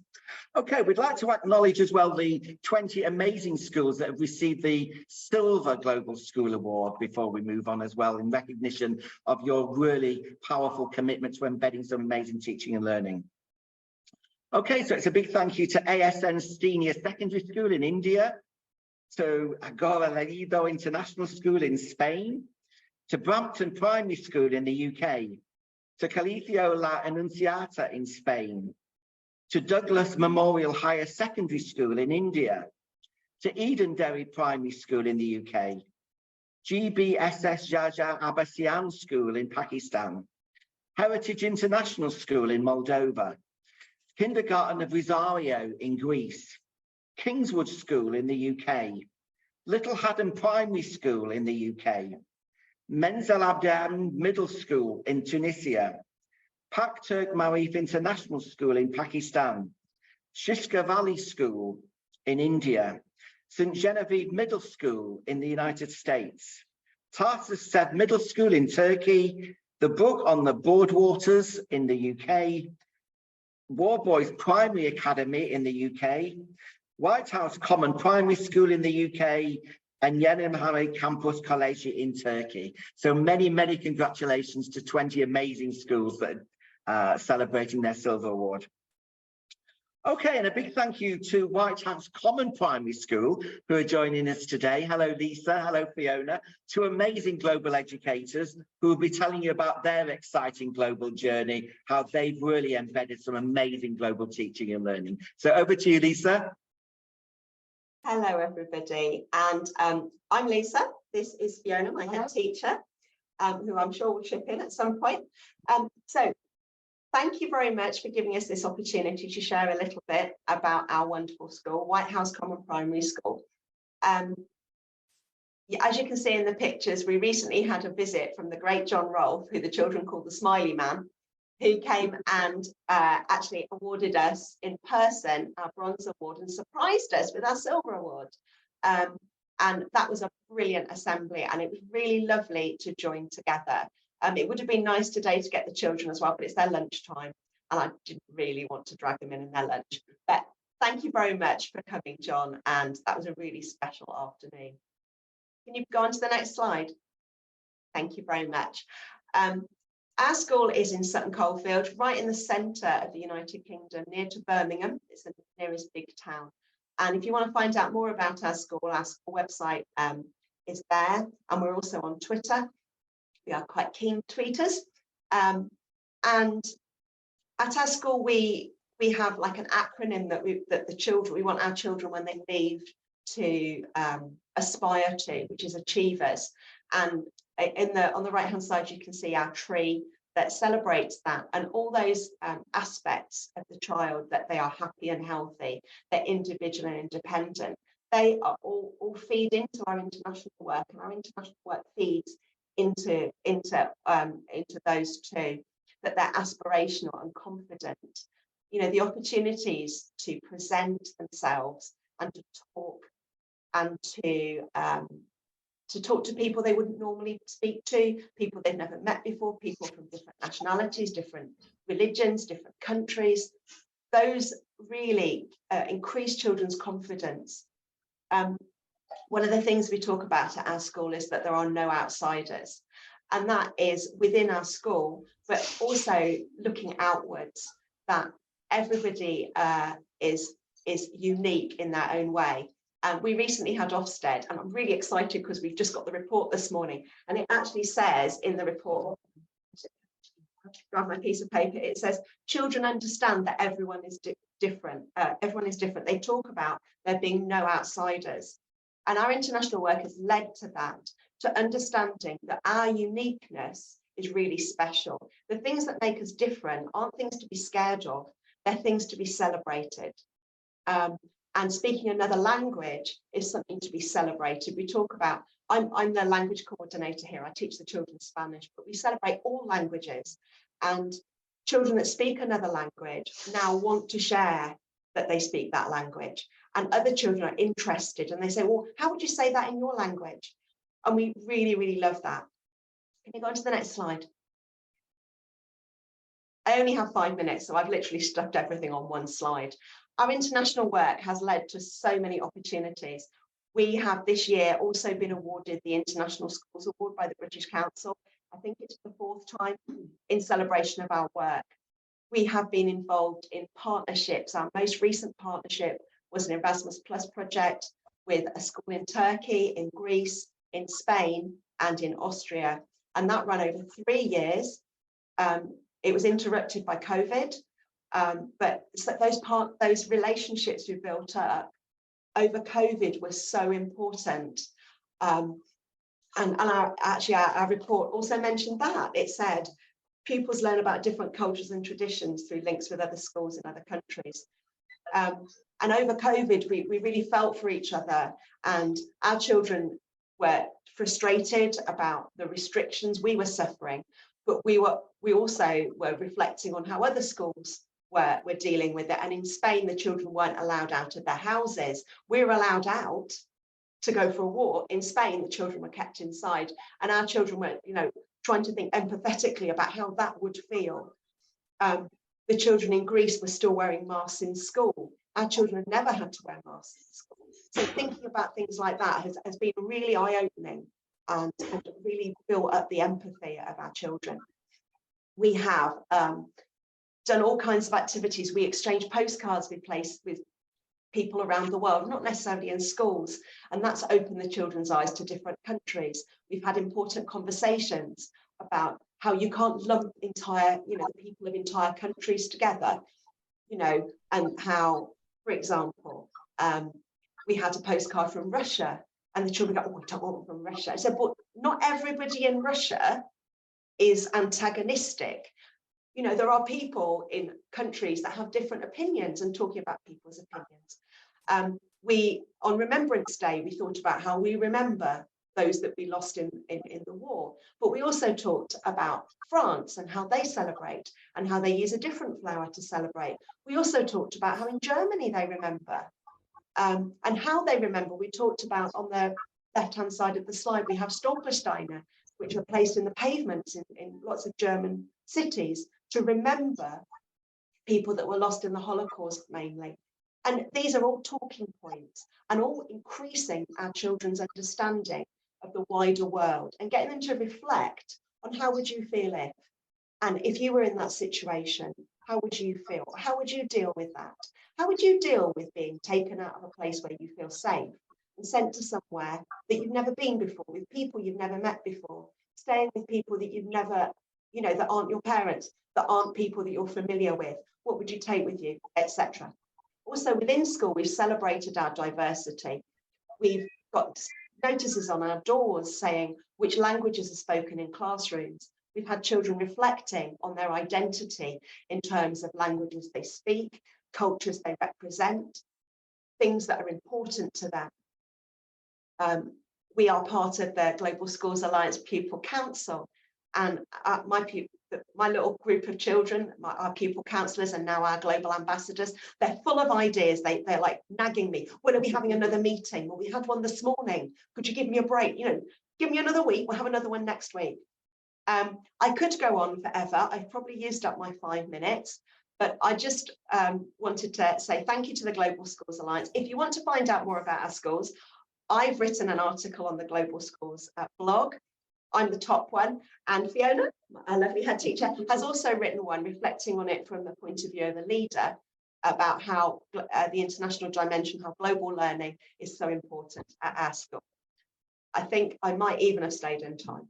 Okay, we'd like to acknowledge as well the 20 amazing schools that have received the Silver Global School Award before we move on as well, in recognition of your really powerful commitment to embedding some amazing teaching and learning. Okay, so it's a big thank you to ASN Senior Secondary School in India, to Agora Leído International School in Spain, to Brampton Primary School in the UK, to Colegio La Anunciata in Spain, to Douglas Memorial Higher Secondary School in India, to Edenderry Primary School in the UK, GBSS Jaja Abbasian School in Pakistan, Heritage International School in Moldova, Kindergarten of Rosario in Greece, Kingswood School in the UK, Little Haddon Primary School in the UK, Menzel Abdel Middle School in Tunisia, Pak Turk Marif International School in Pakistan, Shishka Valley School in India, St. Genevieve Middle School in the United States, Tarsus Sev Middle School in Turkey, the Brook on the Broadwaters in the UK, Warboys Primary Academy in the UK, White House Common Primary School in the UK, and Yenimhane Campus College in Turkey. So many, many congratulations to 20 amazing schools that are celebrating their Silver Award. Okay, and a big thank you to White House Common Primary School, who are joining us today. Hello, Lisa. Hello, Fiona. Two amazing global educators who will be telling you about their exciting global journey, how they've really embedded some amazing global teaching and learning. So over to you, Lisa. Hello, everybody. And I'm Lisa. This is Fiona, my head teacher, who I'm sure will chip in at some point. So thank you very much for giving us this opportunity to share a little bit about our wonderful school, White House Common Primary School. As you can see in the pictures, we recently had a visit from the great John Rolfe, who the children call the Smiley Man, who came and actually awarded us in person our bronze award and surprised us with our silver award. And that was a brilliant assembly, and it was really lovely to join together. It would have been nice today to get the children as well, but it's their lunchtime, and I didn't really want to drag them in their lunch. But thank you very much for coming, John, and that was a really special afternoon. Can you go on to the next slide? Thank you very much. Our school is in Sutton Coldfield, right in the centre of the United Kingdom, near to Birmingham. It's the nearest big town. And if you want to find out more about our school website is there. And we're also on Twitter. We are quite keen tweeters. And at our school, we have like an acronym that we want our children when they leave to aspire to, which is achievers. And on the right hand side, you can see our tree that celebrates that, and all those aspects of the child, that they are happy and healthy, they're individual and independent. They are all feed into our international work, and our international work feeds into those two, that they're aspirational and confident. You know, the opportunities to present themselves and to talk and to talk to people they wouldn't normally speak to, people they've never met before, people from different nationalities, different religions, different countries. Those really increase children's confidence. One of the things we talk about at our school is that there are no outsiders, and that is within our school, but also looking outwards, that everybody is unique in their own way. We recently had Ofsted, and I'm really excited because we've just got the report this morning, and it actually says in the report, grab my piece of paper, it says children understand that everyone is different. Everyone is different. They talk about there being no outsiders, and our international work has led to that, to understanding that our uniqueness is really special. The things that make us different aren't things to be scared of, they're things to be celebrated. And speaking another language is something to be celebrated. We talk about, I'm the language coordinator here. I teach the children Spanish, but we celebrate all languages. And children that speak another language now want to share that they speak that language. And other children are interested, and they say, well, how would you say that in your language? And we really, really love that. Can you go on to the next slide? I only have 5 minutes, so I've literally stuffed everything on one slide. Our international work has led to so many opportunities. We have this year also been awarded the International Schools Award by the British Council. I think it's the 4th time in celebration of our work. We have been involved in partnerships. Our most recent partnership was an Erasmus Plus project with a school in Turkey, in Greece, in Spain, and in Austria. And that ran over 3 years. It was interrupted by COVID. But those relationships we built up over COVID were so important. And our report also mentioned that. It said pupils learn about different cultures and traditions through links with other schools in other countries. And over COVID, we really felt for each other, and our children were frustrated about the restrictions we were suffering, but we also were reflecting on how other schools were dealing with it. And in Spain, the children weren't allowed out of their houses. We were allowed out to go for a walk. In Spain, the children were kept inside, and our children were, trying to think empathetically about how that would feel. The children in Greece were still wearing masks in school. Our children had never had to wear masks in school. So thinking about things like that has been really eye-opening and really built up the empathy of our children. We have done all kinds of activities. We exchange postcards with people around the world, not necessarily in schools, and that's opened the children's eyes to different countries. We've had important conversations about how you can't lump the people of entire countries together, and how, for example, we had a postcard from Russia, and the children go, oh, I don't want one from Russia. I said, but not everybody in Russia is antagonistic. You know, there are people in countries that have different opinions, and talking about people's opinions. On Remembrance Day, we thought about how we remember those that we lost in the war, but we also talked about France and how they celebrate and how they use a different flower to celebrate. We also talked about how in Germany they remember, and how they remember. We talked about, on the left-hand side of the slide, we have Stolpersteine, which are placed in the pavements in lots of German cities to remember people that were lost in the Holocaust mainly. And these are all talking points and all increasing our children's understanding of the wider world and getting them to reflect on how would you feel if, and if you were in that situation, how would you feel? How would you deal with that? How would you deal with being taken out of a place where you feel safe and sent to somewhere that you've never been before, with people you've never met before, staying with people that you've never, you know, that aren't your parents, that aren't people that you're familiar with? What would you take with you, etc.? Also within school, we've celebrated our diversity. We've got notices on our doors saying which languages are spoken in classrooms. We've had children reflecting on their identity in terms of languages they speak, cultures they represent, things that are important to them. We are part of the Global Schools Alliance Pupil Council, and my little group of children, our pupil counsellors and now our global ambassadors, they're full of ideas. They're like nagging me. When are we having another meeting? Well, we had one this morning. Could you give me a break? You know, give me another week. We'll have another one next week. I could go on forever. I've probably used up my 5 minutes, but I just wanted to say thank you to the Global Schools Alliance. If you want to find out more about our schools, I've written an article on the Global Schools blog. I'm the top one, and Fiona, our lovely head teacher, has also written one reflecting on it from the point of view of a leader about how the international dimension, how global learning is so important at our school. I think I might even have stayed in time.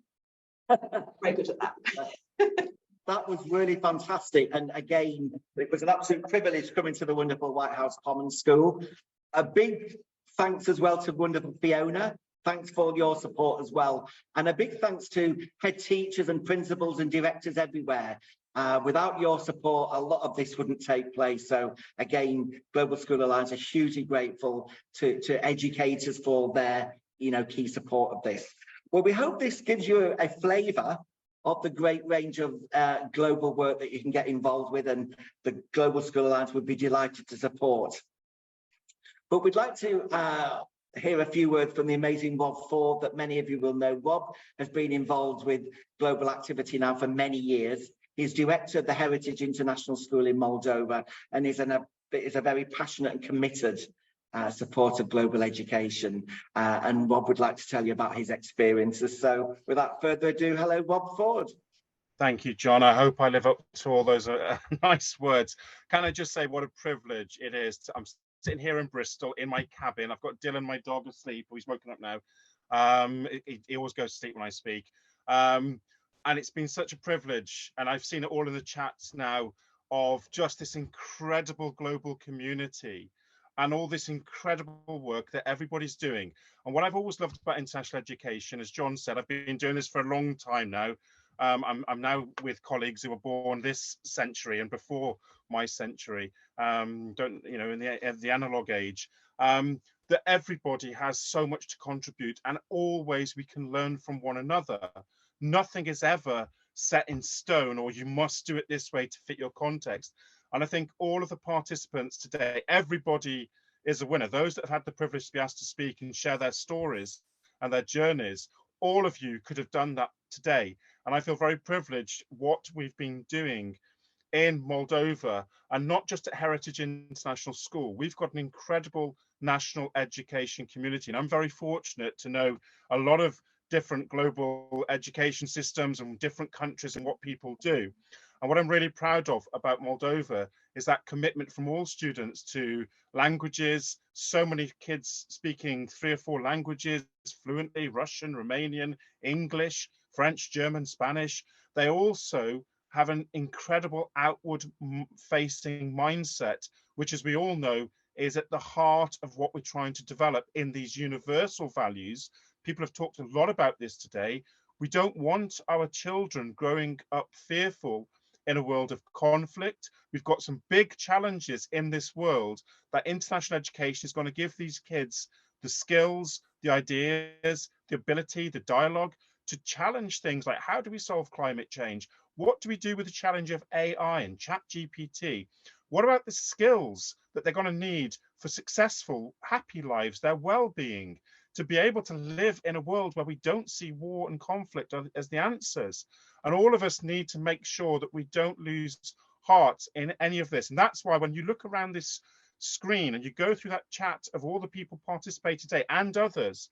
Very good at that. That was really fantastic. And again, it was an absolute privilege coming to the wonderful White House Commons School. A big thanks as well to wonderful Fiona. Thanks for your support as well. And a big thanks to head teachers and principals and directors everywhere. Without your support, a lot of this wouldn't take place. So again, Global School Alliance are hugely grateful to educators for their, you know, key support of this. Well, we hope this gives you a flavour of the great range of global work that you can get involved with, and the Global School Alliance would be delighted to support. But we'd like to hear a few words from the amazing Rob Ford that many of you will know. Rob has been involved with global activity now for many years. He's director of the Heritage International School in Moldova, and is a very passionate and committed supporter of global education. And Rob would like to tell you about his experiences. So without further ado, hello, Rob Ford. Thank you, John. I hope I live up to all those nice words. Can I just say what a privilege it is I'm sitting here in Bristol in my cabin. I've got Dylan, my dog, asleep. He's woken up now. He always goes to sleep when I speak. And it's been such a privilege. And I've seen it all in the chats now of just this incredible global community and all this incredible work that everybody's doing. And what I've always loved about international education, as John said, I've been doing this for a long time now. I'm now with colleagues who were born this century and before my century, in the analog age, that everybody has so much to contribute, and always we can learn from one another. Nothing is ever set in stone, or you must do it this way to fit your context. And I think all of the participants today, everybody is a winner. Those that have had the privilege to be asked to speak and share their stories and their journeys, all of you could have done that today. And I feel very privileged what we've been doing in Moldova, and not just at Heritage International School. We've got an incredible national education community, and I'm very fortunate to know a lot of different global education systems and different countries and what people do. And what I'm really proud of about Moldova is that commitment from all students to languages. So many kids speaking 3 or 4 languages fluently: Russian, Romanian, English, French, German, Spanish. They also have an incredible outward facing mindset, which, as we all know, is at the heart of what we're trying to develop in these universal values. People have talked a lot about this today. We don't want our children growing up fearful in a world of conflict. We've got some big challenges in this world that international education is going to give these kids the skills, the ideas, the ability, the dialogue to challenge things like, how do we solve climate change? What do we do with the challenge of AI and ChatGPT? What about the skills that they're going to need for successful, happy lives, their well-being, to be able to live in a world where we don't see war and conflict as the answers? And all of us need to make sure that we don't lose heart in any of this. And that's why when you look around this screen and you go through that chat of all the people participating today and others,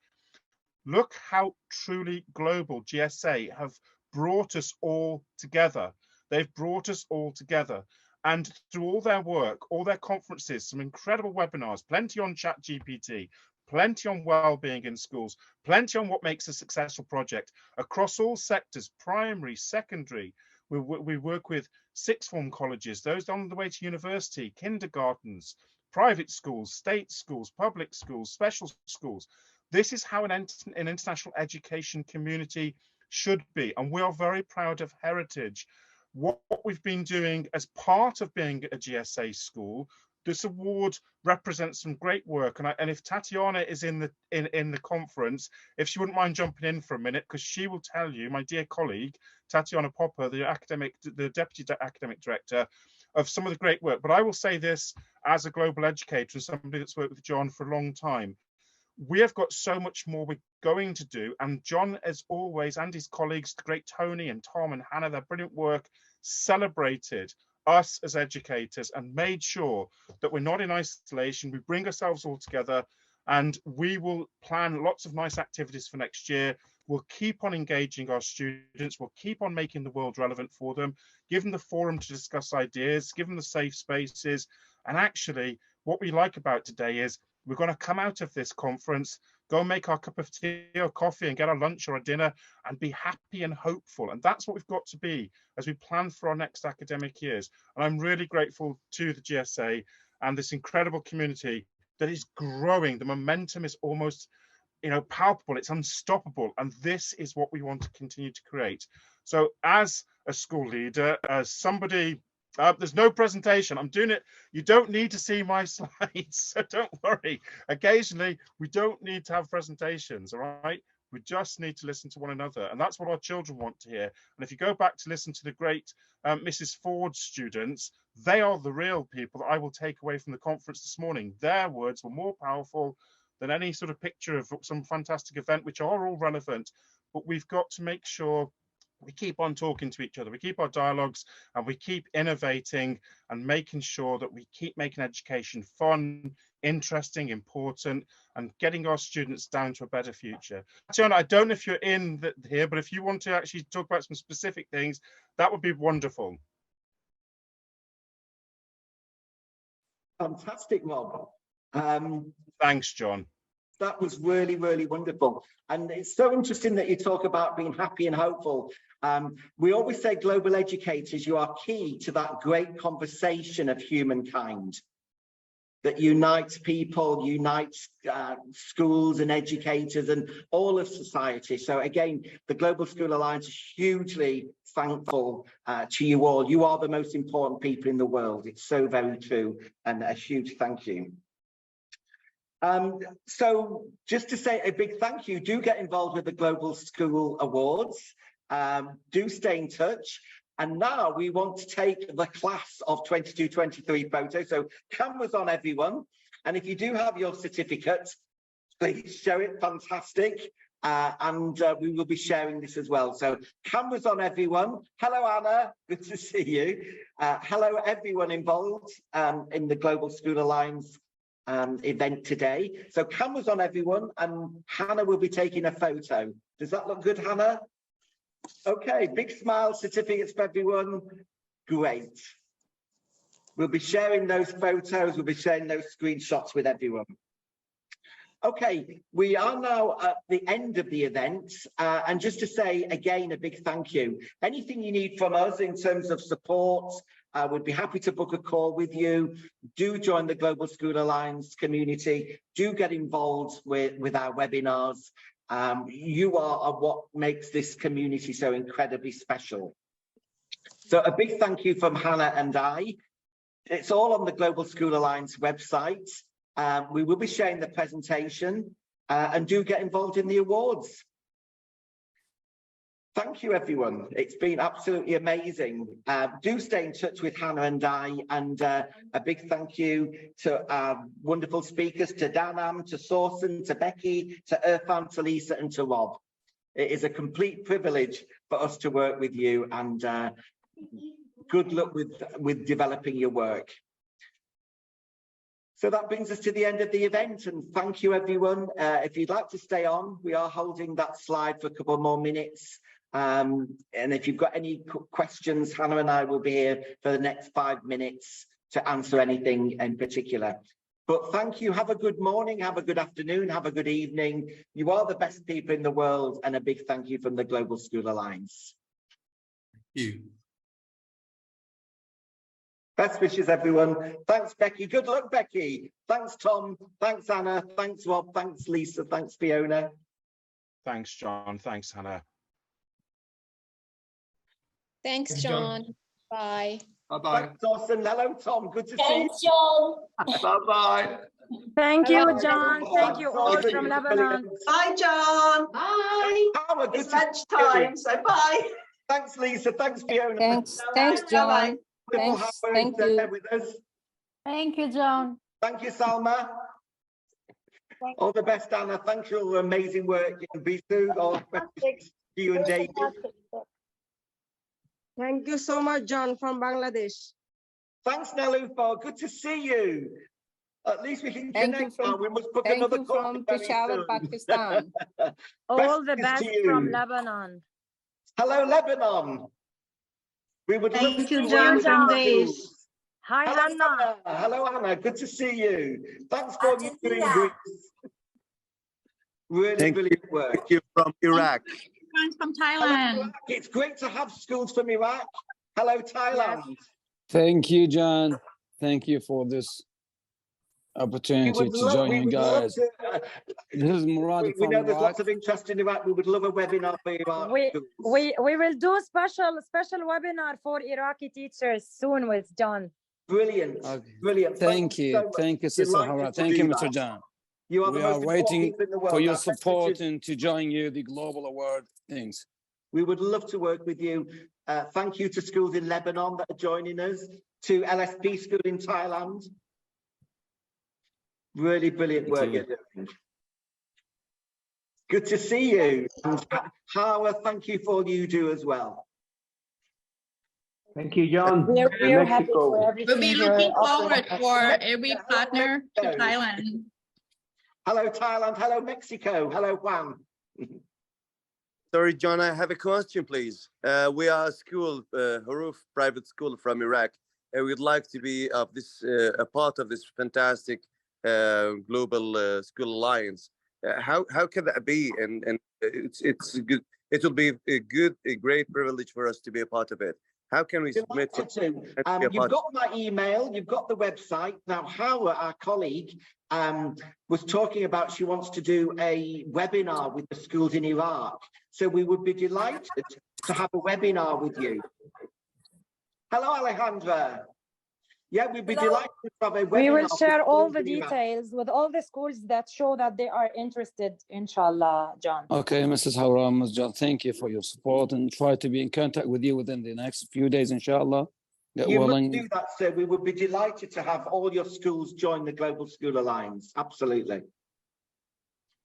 look how truly global GSA have brought us all together. They've brought us all together. And through all their work, all their conferences, some incredible webinars, plenty on ChatGPT, plenty on well-being in schools, plenty on what makes a successful project across all sectors, primary, secondary. We work with sixth form colleges, those on the way to university, kindergartens, private schools, state schools, public schools, special schools. This is how an international education community should be. And we are very proud of Heritage. What we've been doing as part of being a GSA school, this award represents some great work. And if Tatiana is in the conference, if she wouldn't mind jumping in for a minute, because she will tell you, my dear colleague, Tatiana Popper, the Deputy Academic Director, of some of the great work. But I will say this as a global educator and somebody that's worked with John for a long time. We have got so much more we're going to do. And John, as always, and his colleagues, the great Tony and Tom and Hannah, their brilliant work, celebrated us as educators and made sure that we're not in isolation. We bring ourselves all together, and we will plan lots of nice activities for next year. We'll keep on engaging our students. We'll keep on making the world relevant for them, give them the forum to discuss ideas, give them the safe spaces. And actually, what we like about today is we're going to come out of this conference, go and make our cup of tea or coffee and get our lunch or a dinner and be happy and hopeful. And that's what we've got to be as we plan for our next academic years. And I'm really grateful to the GSA and this incredible community that is growing. The momentum is almost, palpable. It's unstoppable. And this is what we want to continue to create. So as a school leader, as somebody, there's no presentation. I'm doing it. You don't need to see my slides, so don't worry. Occasionally, we don't need to have presentations, all right? We just need to listen to one another. And that's what our children want to hear. And if you go back to listen to the great Mrs. Ford's students, they are the real people that I will take away from the conference this morning. Their words were more powerful than any sort of picture of some fantastic event, which are all relevant. But we've got to make sure we keep on talking to each other, we keep our dialogues, and we keep innovating and making sure that we keep making education fun, interesting, important, and getting our students down to a better future. John, I don't know if you're in here, but if you want to actually talk about some specific things, that would be wonderful. Fantastic, Rob. Thanks, John. That was really, really wonderful. And it's so interesting that you talk about being happy and hopeful. We always say, global educators, you are key to that great conversation of humankind that unites people, unites schools and educators and all of society. So again, the Global School Alliance is hugely thankful to you all. You are the most important people in the world. It's so very true, and a huge thank you. So just to say a big thank you, do get involved with the Global School Awards, do stay in touch. And now we want to take the class of 22-23 photos. So cameras on, everyone. And if you do have your certificate, please show it. Fantastic. And we will be sharing this as well. So cameras on, everyone. Hello, Anna. Good to see you. Hello, everyone involved in the Global School Alliance event today. So cameras on, everyone. And Hannah will be taking a photo. Does that look good, Hannah? Okay, big smile, certificates for everyone. Great. We'll be sharing those photos, we'll be sharing those screenshots with everyone. Okay, we are now at the end of the event, and just to say again a big thank you. Anything you need from us in terms of support, we'd be happy to book a call with you. Do join the Global School Alliance community. Do get involved with our webinars. You are what makes this community so incredibly special. So a big thank you from Hannah and I. It's all on the Global School Alliance website. We will be sharing the presentation, and do get involved in the awards. Thank you, everyone. It's been absolutely amazing. Do stay in touch with Hannah and I, and a big thank you to our wonderful speakers, to Danam, to Sorsen, to Becky, to Irfan, to Lisa, and to Rob. It is a complete privilege for us to work with you, and good luck with developing your work. So that brings us to the end of the event, and thank you, everyone. If you'd like to stay on, we are holding that slide for a couple more minutes. And if you've got any questions, Hannah and I will be here for the next 5 minutes to answer anything in particular. But thank you. Have a good morning, have a good afternoon, have a good evening. You are the best people in the world, and a big thank you from the Global School Alliance. Thank you. Best wishes, everyone. Thanks, Becky. Good luck, Becky. Thanks, Tom. Thanks, Anna. Thanks, Rob. Thanks, Lisa. Thanks, Fiona. Thanks, John. Thanks, Hannah. Thanks, John. Bye. Bye-bye. Thanks, Dawson. Hello, Tom. Good to see you. Thanks, John. Bye-bye. Thank you, Bye. John. Thank you all Dawson, from you're Lebanon. brilliant. Bye, John. Bye. Howard, good It's to see you. lunchtime, so bye. Thanks, Lisa. Thanks, Fiona. Thanks, Bye. John. Wonderful Thanks, Howard thank you. there with us. Thank you, John. Thank you, Salma. All the best, Anna. Thanks for your amazing work in Bisu. All the best to you and David. Thank you so much, John, from Bangladesh. Thanks, Nelufar. Good to see you. At least we can Thank you connect from- now. We must book Thank another you call from very Peshawar, soon. Pakistan. Best All the wishes best to you. from Lebanon. Hello, Lebanon. We would love Thank to you, work John with Sandesh. you. Hi, Hello, Hannah. Anna. Hello, Anna. Good to see you. Thanks for all you're doing, Greece. Really brilliant work. Thank you from Iraq. Friends from Hello, Thailand. Iraq. It's great to have schools from Iraq. Hello, Thailand. Thank you, John. Thank you for this opportunity to join you guys. This is Murad We from know there's Iraq. lots of interest in Iraq. We would love a webinar for Iraq. We will do special webinar for Iraqi teachers soon with John. Brilliant. Okay. Brilliant. Thank you. so much. Thank you, Sister Delighted Hara. to Thank do you, that. Mr. John. You are We the most are important waiting people in the world. for your Our best support wishes. and to join you the global award things. We would love to work with you. Thank you to schools in Lebanon that are joining us, to LSP School in Thailand. Really brilliant work you're doing. Good to see you. And Howard, thank you for all you do as well. Thank you, John. We're happy for everything. We'll be looking forward for every partner to Thailand. Hello, Thailand. Hello, Mexico. Hello, Juan. Sorry, John, I have a question, please. We are a school, Haruf private school from Iraq, and we'd like to be of this a part of this fantastic global school alliance. How can that be? And it's good. It will be a great privilege for us to be a part of it. How can we submit? You've got my email, you've got the website. Now, Howard, our colleague, was talking about she wants to do a webinar with the schools in Iraq. So we would be delighted to have a webinar with you. Hello, Alejandra. Yeah, we'd be delighted to have a webinar. We will share with all schools the in Iraq. details with all the schools that show that they are interested, inshallah, John. Okay, Mrs. Hara, Ms. John, thank you for your support and try to be in contact with you within the next few days, inshallah. Get You must willing. do that, sir. We would be delighted to have all your schools join the Global School Alliance. Absolutely.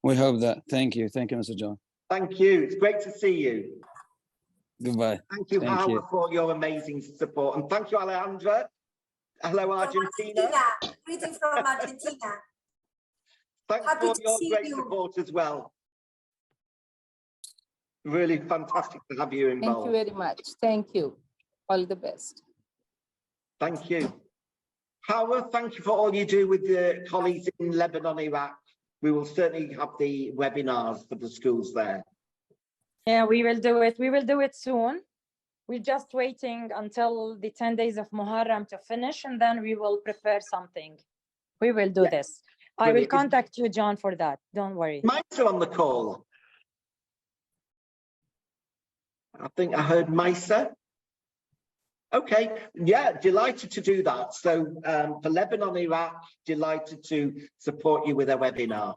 We hope that. Thank you. Thank you, Mr. John. Thank you. It's great to see you. Goodbye. Thank you, Howard, for your amazing support. And thank you, Alejandra. Hello, Argentina. Greetings from Argentina. Thanks Happy for to your see great you. support as well. Really fantastic to have you Thank involved. you very much. Thank you. All the best. Thank you. Howard, thank you for all you do with the colleagues in Lebanon, Iraq. we will certainly have the webinars for the schools there. Yeah, we will do it. We will do it soon. We're just waiting until the 10 days of Muharram to finish, and then we will prepare something. We will do this. I will Brilliant. contact you, John, for that. Don't worry. Maisa on the call. I think I heard Maisa. Okay, yeah, delighted to do that. So for Lebanon, Iraq, delighted to support you with a webinar.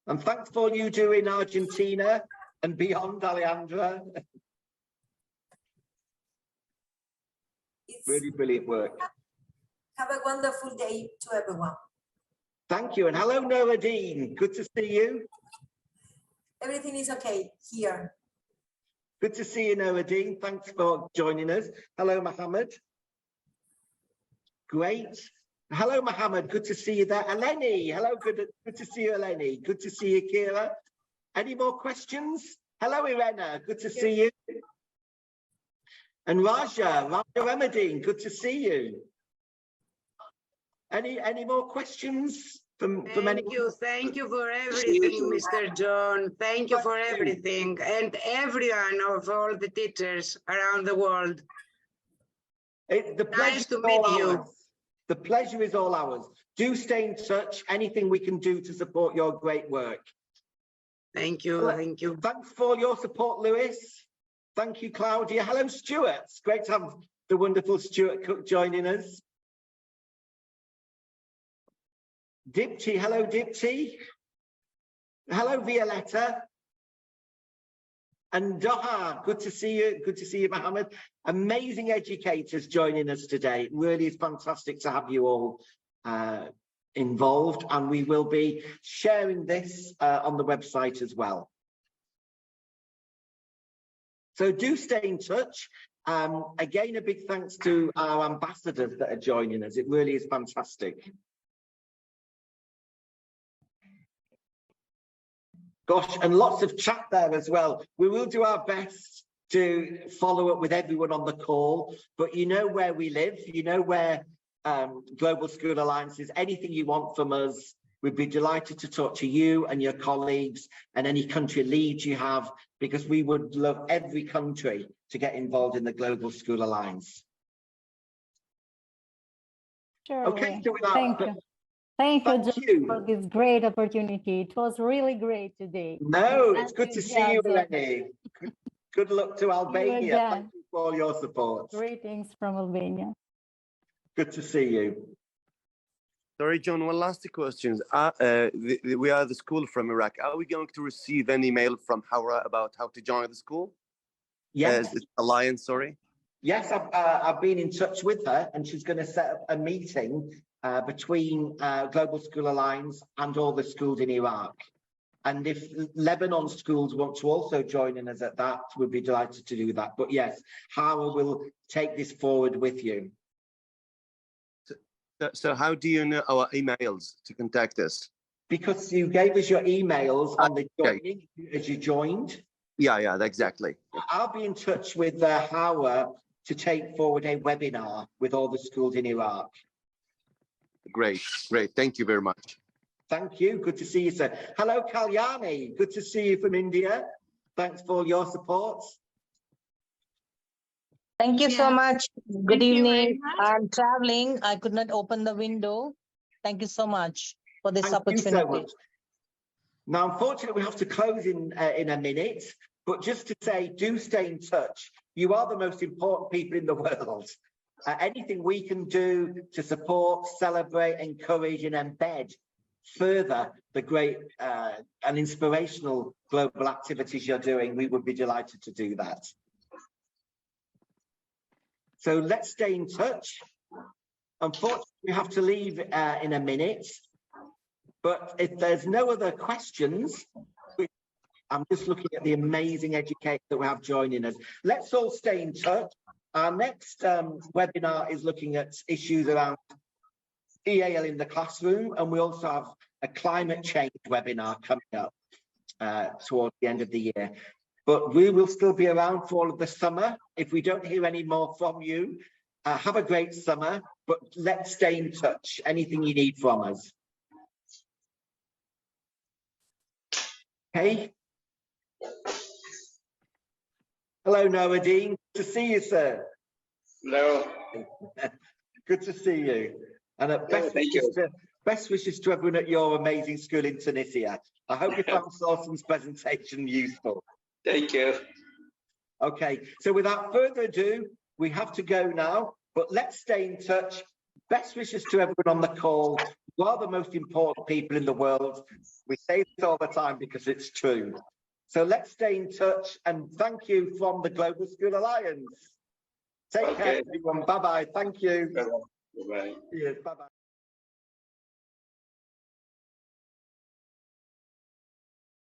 And thanks for all you do in Argentina and beyond, Alejandra. Really brilliant work. Have a wonderful day to everyone. Thank you. And hello, Noradine. Good to see you. Everything is okay here. Good to see you, Noradine. Thanks for joining us. Hello, Mohammed. Great. Hello, Mohammed. Good to see you there. Eleni. Hello, good to see you, Eleni. Good to see you, Kira. Any more questions? Hello, Irena. Good to see you. And Raja Ahmadine. Good to see you. Any more questions from anyone? Thank you for everything, Mr. John. Thank you for everything, and everyone of all the teachers around the world. Nice to meet you. The pleasure is all ours. Do stay in touch. Anything we can do to support your great work. Thank you. Thank you. Thanks for your support, Lewis. Thank you, Claudia. Hello, Stuart. It's great to have the wonderful Stuart Cook joining us. Dipti, hello, Dipti. Hello, Violetta. And Doha, good to see you. Good to see you, Mohammed. Amazing educators joining us today. It really is fantastic to have you all involved, and we will be sharing this on the website as well. So do stay in touch. Again, a big thanks to our ambassadors that are joining us. It really is fantastic. Gosh, and lots of chat there as well. We will do our best to follow up with everyone on the call, but you know where we live, you know where Global School Alliance is. Anything you want from us, we'd be delighted to talk to you and your colleagues and any country leads you have, because we would love every country to get involved in the Global School Alliance. Sure. Okay, so Thank you. Thank you for this great opportunity. It was really great today. No, it's good to see you, Eleni. Good luck to Albania. Thank you for all your support. Greetings from Albania. Good to see you. Sorry, John, one last question. We are the school from Iraq. Are we going to receive an email from Hawra about how to join the school? Yes. The Alliance, sorry. Yes, I've been in touch with her, and she's going to set up a meeting between Global School Alliance and all the schools in Iraq. And if Lebanon schools want to also join in us at that, we'd be delighted to do that. But yes, Howard will take this forward with you. So how do you know our emails to contact us? Because you gave us your emails on the joining as you joined. Yeah, exactly. I'll be in touch with Howard to take forward a webinar with all the schools in Iraq. Great. Thank you very much. Thank you. Good to see you, sir. Hello, Kalyani. Good to see you from India. Thanks for your support. Thank you so much. Good evening. I'm traveling. I could not open the window. Thank you so much for this opportunity. Thank you so much. Now, unfortunately, we have to close in a minute, but just to say, do stay in touch. You are the most important people in the world. Anything we can do to support, celebrate, encourage, and embed further the great and inspirational global activities you're doing, we would be delighted to do that. So let's stay in touch. Unfortunately, we have to leave in a minute, but if there's no other questions, I'm just looking at the amazing educators that we have joining us. Let's all stay in touch. Our next webinar is looking at issues around EAL in the classroom, and we also have a climate change webinar coming up towards the end of the year. But we will still be around for all of the summer. If we don't hear any more from you, have a great summer, but let's stay in touch. Anything you need from us. Okay. Hello, Noadine. Good to see you, sir. Hello. Good to see you. And best wishes to everyone at your amazing school in Tunisia. I hope you found Sawson's presentation useful. Thank you. Okay, so without further ado, we have to go now, but let's stay in touch. Best wishes to everyone on the call. You are the most important people in the world. We say this all the time because it's true. So let's stay in touch, and thank you from the Global School Alliance. Take care, everyone. Bye-bye. Thank you. Bye-bye. Cheers. Bye-bye.